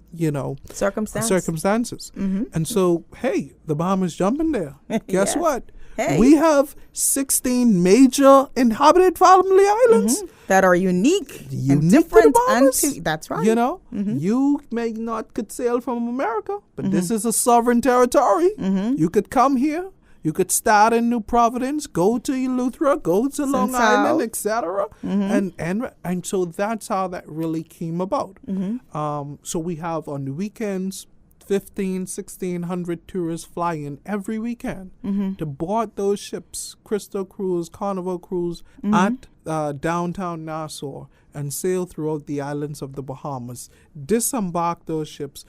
Speaker 9: circumstances. And so, hey, the Bahamas jumping there. Guess what?
Speaker 2: Hey.
Speaker 9: We have 16 major inhabited family islands
Speaker 2: that are unique and
Speaker 9: to
Speaker 2: different.
Speaker 9: the Bahamas.
Speaker 2: That's right.
Speaker 9: You may not could sail from America, but this is a sovereign territory. You could come here. You could start in New Providence, go to Eleuthera, go to Long Island, etc. And so that's how that really came about. So we have on the weekends 1,600 tourists flying every weekend to board those ships, Crystal Cruise, Carnival Cruise, at downtown Nassau, and sail throughout the islands of the Bahamas, disembark those ships,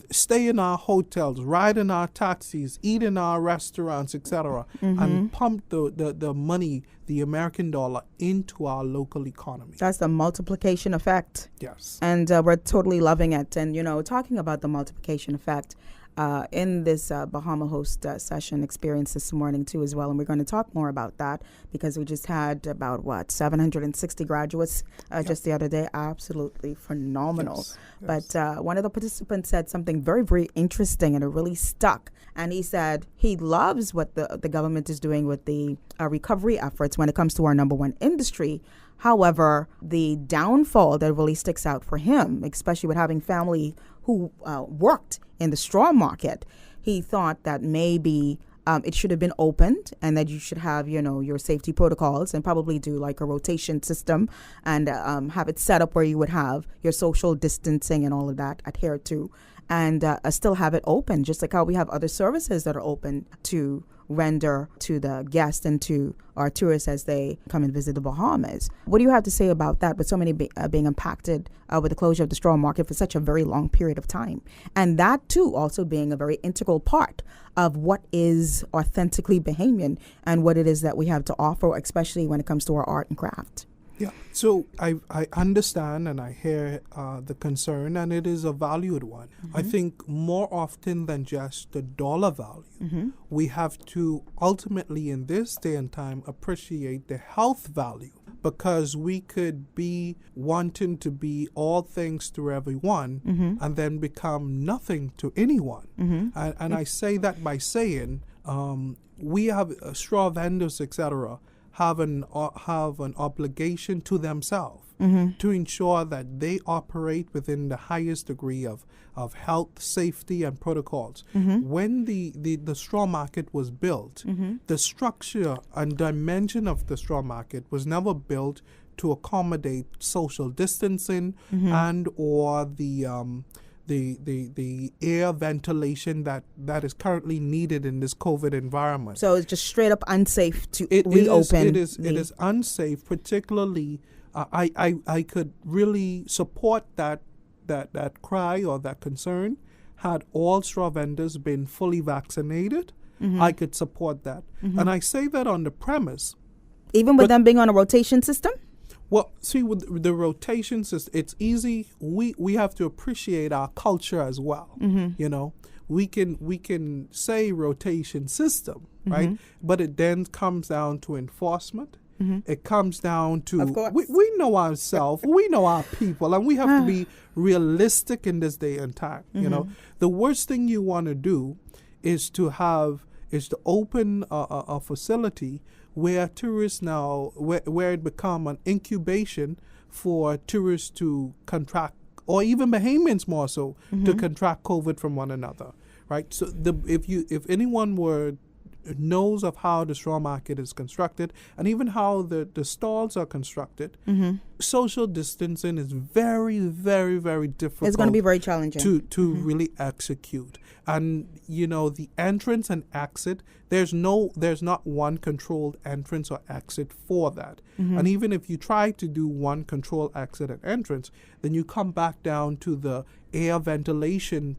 Speaker 9: stay in our hotels, ride in our taxis, eat in our restaurants, etc., and pump the money, the American dollar, into our local economy.
Speaker 2: That's the multiplication effect.
Speaker 9: Yes.
Speaker 2: And we're totally loving it. And, talking about the multiplication effect, in this Bahama Host session experience this morning too as well, and we're going to talk more about that because we just had about 760 graduates just the other day. Absolutely phenomenal. Yes. But one of the participants said something very, very interesting, and it really stuck. And he said he loves what the government is doing with the recovery efforts when it comes to our number one industry. However, the downfall that really sticks out for him, especially with having family who worked in the straw market, he thought that maybe it should have been opened and that you should have, your safety protocols and probably do like a rotation system and have it set up where you would have your social distancing and all of that adhered to, and still have it open, just like how we have other services that are open to render to the guests and to our tourists as they come and visit the Bahamas. What do you have to say about that, with so many being impacted with the closure of the straw market for such a very long period of time? And that, too, also being a very integral part of what is authentically Bahamian and what it is that we have to offer, especially when it comes to our art and craft.
Speaker 9: Yeah, so I understand and I hear the concern, and it is a valued one. I think more often than just the dollar value, we have to ultimately in this day and time appreciate the health value, because we could be wanting to be all things to everyone and then become nothing to anyone. And I say that by saying we have straw vendors, etc., have an obligation to themselves to ensure that they operate within the highest degree of health, safety, and protocols. When the straw market was built, the structure and dimension of the straw market was never built to accommodate social distancing and or the air ventilation that is currently needed in this COVID environment.
Speaker 2: So it's just straight up unsafe to reopen.
Speaker 9: It is unsafe, particularly. I could really support that cry or that concern had all straw vendors been fully vaccinated. I could support that. And I say that on the premise.
Speaker 2: Even with them being on a rotation system?
Speaker 9: Well, see, with the rotation system, it's easy. We have to appreciate our culture as well. We can say rotation system, right? But it then comes down to enforcement. It comes down to we know ourselves, we know our people, and we have to be realistic in this day and time. The worst thing you want to do is to open a facility where tourists now, where it become an incubation for tourists to contract, or even Bahamians more so, to contract COVID from one another, right? So if anyone knows of how the straw market is constructed and even how the stalls are constructed, social distancing is very, very, very difficult.
Speaker 2: It's going to be very challenging
Speaker 9: to really execute. And the entrance and exit, there's not one controlled entrance or exit for that. And even if you try to do one controlled exit and entrance, then you come back down to the air ventilation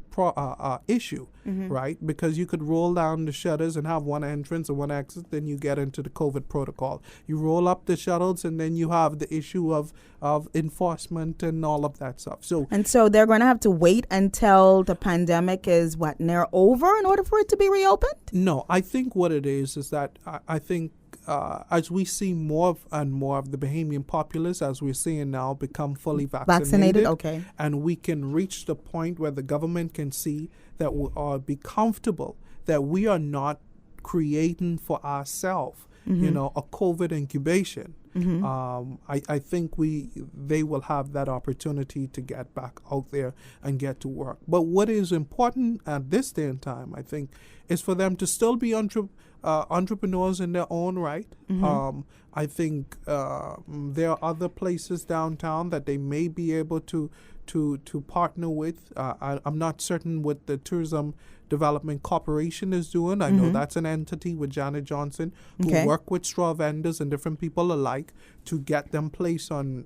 Speaker 9: issue, right? Because you could roll down the shutters and have one entrance and one exit, then you get into the COVID protocol. You roll up the shuttles and then you have the issue of of enforcement and all of that stuff. So
Speaker 2: they're going to have to wait until the pandemic is near over in order for it to be reopened?
Speaker 9: No, I think what it is that I think as we see more and more of the Bahamian populace, as we're seeing now, become fully vaccinated,
Speaker 2: okay,
Speaker 9: and we can reach the point where the government can see that we are be comfortable that we are not creating for ourselves, a COVID incubation. I think they will have that opportunity to get back out there and get to work. But what is important at this day and time, I think, is for them to still be entrepreneurs in their own right. I think there are other places downtown that they may be able to partner with. I'm not certain what the Tourism Development Corporation is doing. I know that's an entity with Janet Johnson who work with straw vendors and different people alike to get them placed on,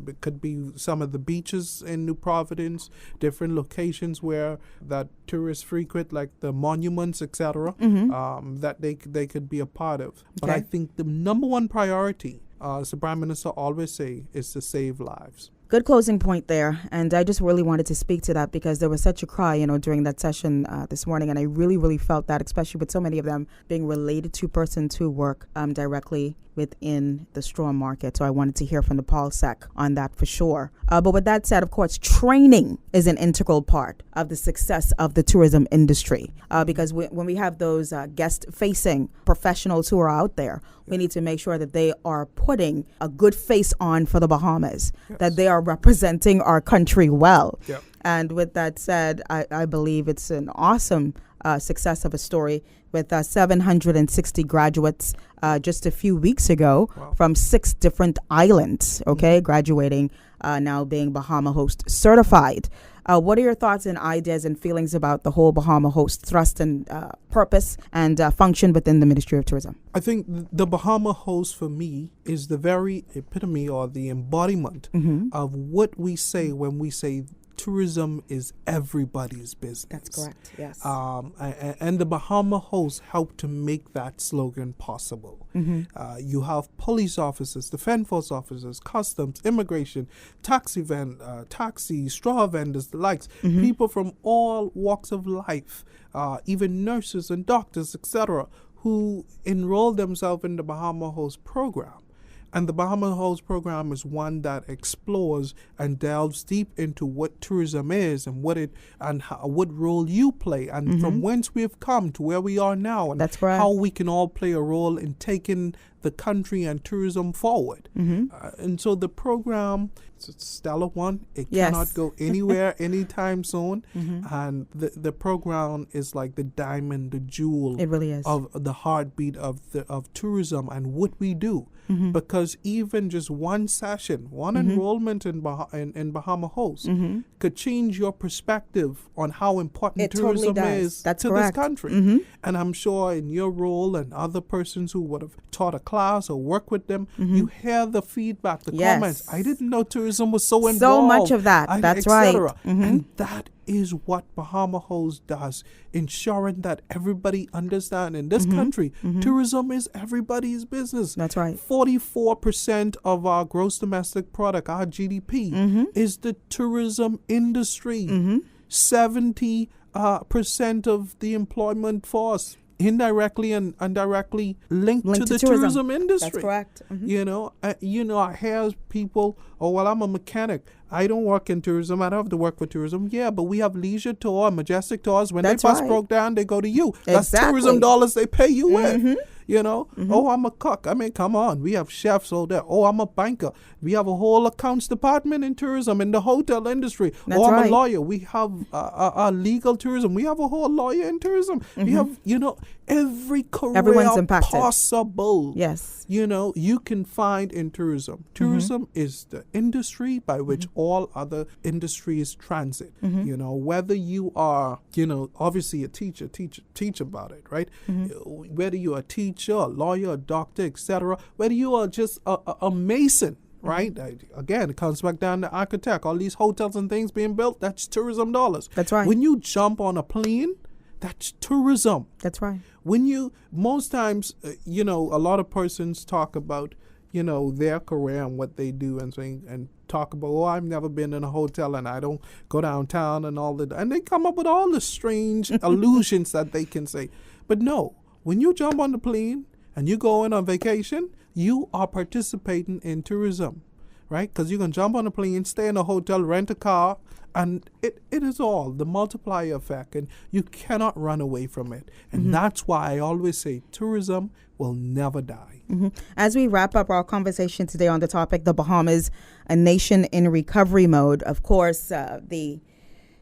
Speaker 9: it could be some of the beaches in New Providence, different locations where that tourists frequent, like the monuments, etc., that they could be a part of. But I think the number one priority, as the Prime Minister always say, is to save lives.
Speaker 2: Good closing point there. And I just really wanted to speak to that because there was such a cry, during that session this morning. And I really, really felt that, especially with so many of them being related to persons who work directly within the straw market. So I wanted to hear from the PolSec on that for sure. But with that said, of course, training is an integral part of the success of the tourism industry. Because when we have those guest-facing professionals who are out there, we need to make sure that they are putting a good face on for the Bahamas, that they are representing our country well.
Speaker 9: Yep.
Speaker 2: And with that said, I believe it's an awesome success of a story with 760 graduates just a few weeks ago from 6 different islands, graduating, now being Bahama Host certified. What are your thoughts and ideas and feelings about the whole Bahama Host thrust and purpose and function within the Ministry of Tourism?
Speaker 9: I think the Bahama Host for me is the very epitome or the embodiment of what we say when we say tourism is everybody's business.
Speaker 2: That's correct, yes.
Speaker 9: And the Bahama Host helped to make that slogan possible. You have police officers, defense force officers, customs, immigration, taxi, straw vendors, the likes, people from all walks of life, even nurses and doctors, etc., who enroll themselves in the Bahama Host program. And the Bahama Host program is one that explores and delves deep into what tourism is and what role you play and from whence we have come to where we are now and how we can all play a role in taking the country and tourism forward. And so the program, it's a stellar one. It cannot go anywhere anytime soon. And the program is like the diamond, the jewel.
Speaker 2: It really is.
Speaker 9: Of the heartbeat of tourism and what we do. Because even just one session, one enrollment in Bahama Host could change your perspective on how important tourism is to this country. And I'm sure in your role and other persons who would have taught a class or worked with them, you hear the feedback, the comments. I didn't know tourism was so involved.
Speaker 2: So much of that. That's right.
Speaker 9: And that is what Bahama Host does, ensuring that everybody understands in this country, tourism is everybody's business.
Speaker 2: That's right.
Speaker 9: 44% of our gross domestic product, our GDP, is the tourism industry. 70% of the employment force indirectly and indirectly linked to the tourism industry.
Speaker 2: That's correct.
Speaker 9: I hear people, I'm a mechanic. I don't work in tourism. I don't have to work for tourism. Yeah, but we have leisure tour, majestic tours. When their bus broke down, they go to you. That's tourism dollars they pay you with. I'm a cook. I mean, come on. We have chefs all there. I'm a banker. We have a whole accounts department in tourism, in the hotel industry. I'm a lawyer. We have a legal tourism. We have a whole lawyer in tourism. We have, every career possible.
Speaker 2: Yes.
Speaker 9: You can find in tourism. Tourism is the industry by which all other industries transit. Whether you are, obviously a teacher, teach about it, right? Whether you're a teacher, a lawyer, a doctor, etc. Whether you are just a mason, right? Again, it comes back down to architect. All these hotels and things being built, that's tourism dollars.
Speaker 2: That's right.
Speaker 9: When you jump on a plane, that's tourism.
Speaker 2: That's right.
Speaker 9: When most times, a lot of persons talk about, their career and what they do and talk about, oh, I've never been in a hotel and I don't go downtown and all that. And they come up with all the strange allusions that they can say. But no, when you jump on the plane and you go in on vacation, you are participating in tourism, right? Because you can jump on a plane, stay in a hotel, rent a car, and it is all the multiplier effect, and you cannot run away from it. And that's why I always say tourism will never die.
Speaker 2: As we wrap up our conversation today on the topic, the Bahamas, a nation in recovery mode, of course, the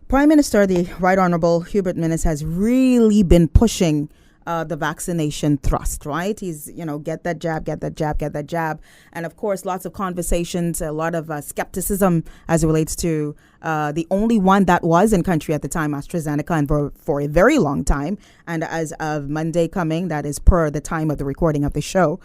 Speaker 2: Prime Minister, the Right Honorable Hubert Minnis, has really been pushing the vaccination thrust, right? He's, get that jab, get that jab, get that jab. And of course, lots of conversations, a lot of skepticism as it relates to the only one that was in country at the time, AstraZeneca, and for a very long time. And as of Monday coming, that is per the time of the recording of the show,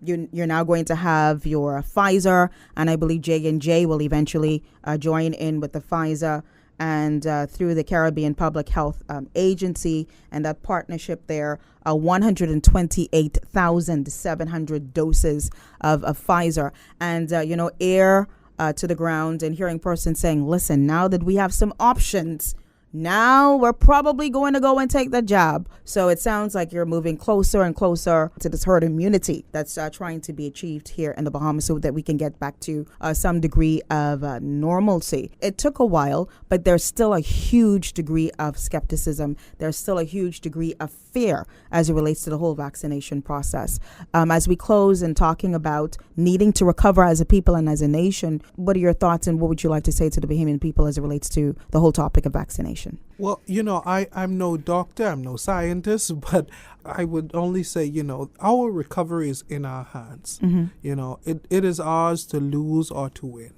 Speaker 2: you're now going to have your Pfizer, and I believe J&J will eventually join in with the Pfizer and through the Caribbean Public Health Agency and that partnership there, 128,700 doses of Pfizer. And, air to the ground and hearing persons saying, listen, now that we have some options, now we're probably going to go and take the jab. So it sounds like you're moving closer and closer to this herd immunity that's trying to be achieved here in the Bahamas so that we can get back to some degree of normalcy. It took a while, but there's still a huge degree of skepticism. There's still a huge degree of fear as it relates to the whole vaccination process. As we close and talking about needing to recover as a people and as a nation, what are your thoughts and what would you like to say to the Bahamian people as it relates to the whole topic of vaccination?
Speaker 9: Well, I'm no doctor, I'm no scientist, but I would only say, our recovery is in our hands. It is ours to lose or to win.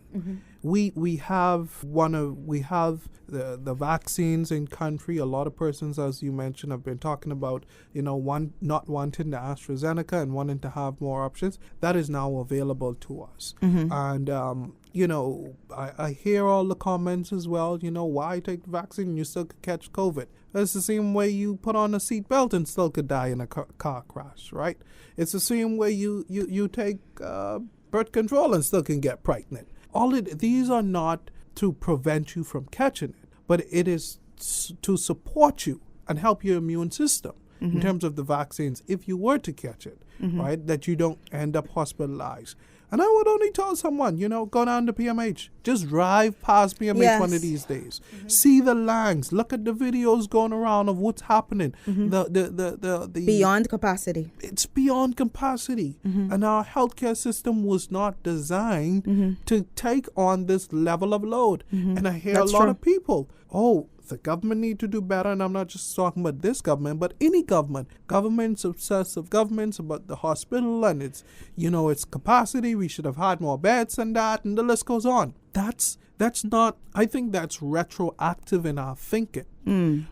Speaker 9: We have the vaccines in country. A lot of persons, as you mentioned, have been talking about, not wanting the AstraZeneca and wanting to have more options. That is now available to us. And, I hear all the comments as well, why take the vaccine? You still could catch COVID. It's the same way you put on a seatbelt and still could die in a car crash, right? It's the same way you take birth control and still can get pregnant. These are not to prevent you from catching it, but it is to support you and help your immune system in terms of the vaccines if you were to catch it, right? That you don't end up hospitalized. And I would only tell someone, go down to PMH. Just drive past PMH one of these days. See the lines. Look at the videos going around of what's happening. The
Speaker 2: beyond capacity.
Speaker 9: It's beyond capacity. And our healthcare system was not designed to take on this level of load. And I hear a lot of people, the government need to do better, and I'm not just talking about this government, but any government. Governments, obsessive governments about the hospital and its capacity. We should have had more beds and that, and the list goes on. That's not, I think that's retroactive in our thinking.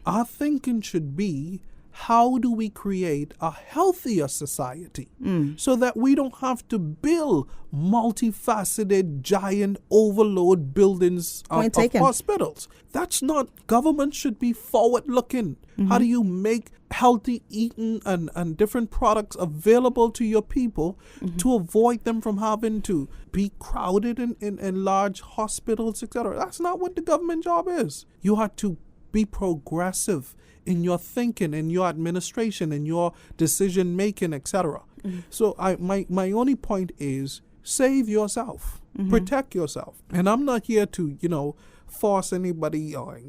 Speaker 9: Our thinking should be, how do we create a healthier society so that we don't have to build multifaceted, giant overload buildings of hospitals? That's not, government should be forward-looking. How do you make healthy eating and different products available to your people to avoid them from having to be crowded in large hospitals, etc.? That's not what the government job is. You have to be progressive in your thinking, in your administration, in your decision making, etc. So my only point is, save yourself, protect yourself. And I'm not here to force anybody or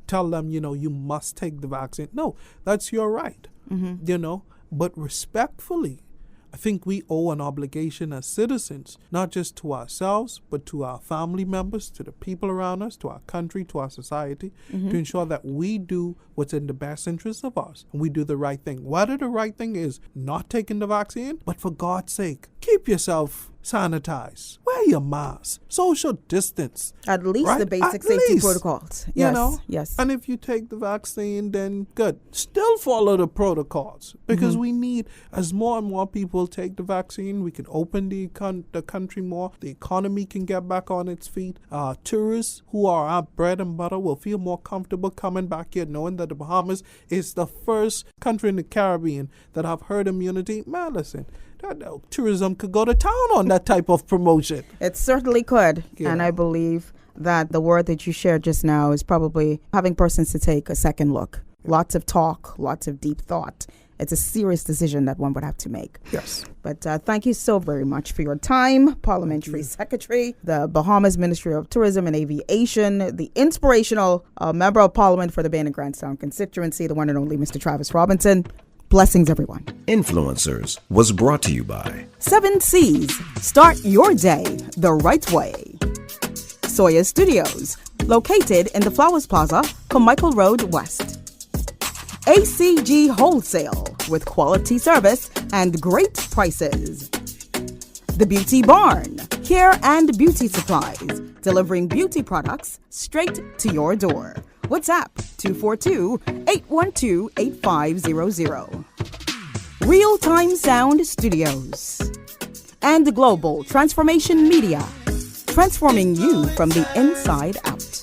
Speaker 9: tell them you must take the vaccine. No, that's your right. But respectfully, I think we owe an obligation as citizens, not just to ourselves, but to our family members, to the people around us, to our country, to our society, to ensure that we do what's in the best interest of us and we do the right thing. Whether the right thing is not taking the vaccine, but for God's sake, keep yourself sanitized, wear your mask, social distance.
Speaker 2: At least the basic safety protocols. Yes, yes.
Speaker 9: And if you take the vaccine, then good. Still follow the protocols, because we need, as more and more people take the vaccine, we can open the country more. The economy can get back on its feet. Tourists who are our bread and butter will feel more comfortable coming back here, knowing that the Bahamas is the first country in the Caribbean that have herd immunity. Man, listen, tourism could go to town on that type of promotion.
Speaker 2: It certainly could.
Speaker 9: Yeah.
Speaker 2: And I believe that the word that you shared just now is probably having persons to take a second look. Lots of talk, lots of deep thought. It's a serious decision that one would have to make.
Speaker 9: Yes.
Speaker 2: But thank you so very much for your time, Parliamentary Secretary, the Bahamas Ministry of Tourism and Aviation, the inspirational Member of Parliament for the Bain and Grants Town constituency, the one and only Mr. Travis Robinson. Blessings, everyone.
Speaker 1: Influencers was brought to you by
Speaker 2: 7 C's. Start your day the right way. Soya Studios, located in the Flowers Plaza, Carmichael Road West. ACG Wholesale, with quality service and great prices. The Beauty Barn, hair and beauty supplies, delivering beauty products straight to your door. WhatsApp 242-812-8500. Real Time Sound Studios. And Global Transformation Media, transforming you from the inside out.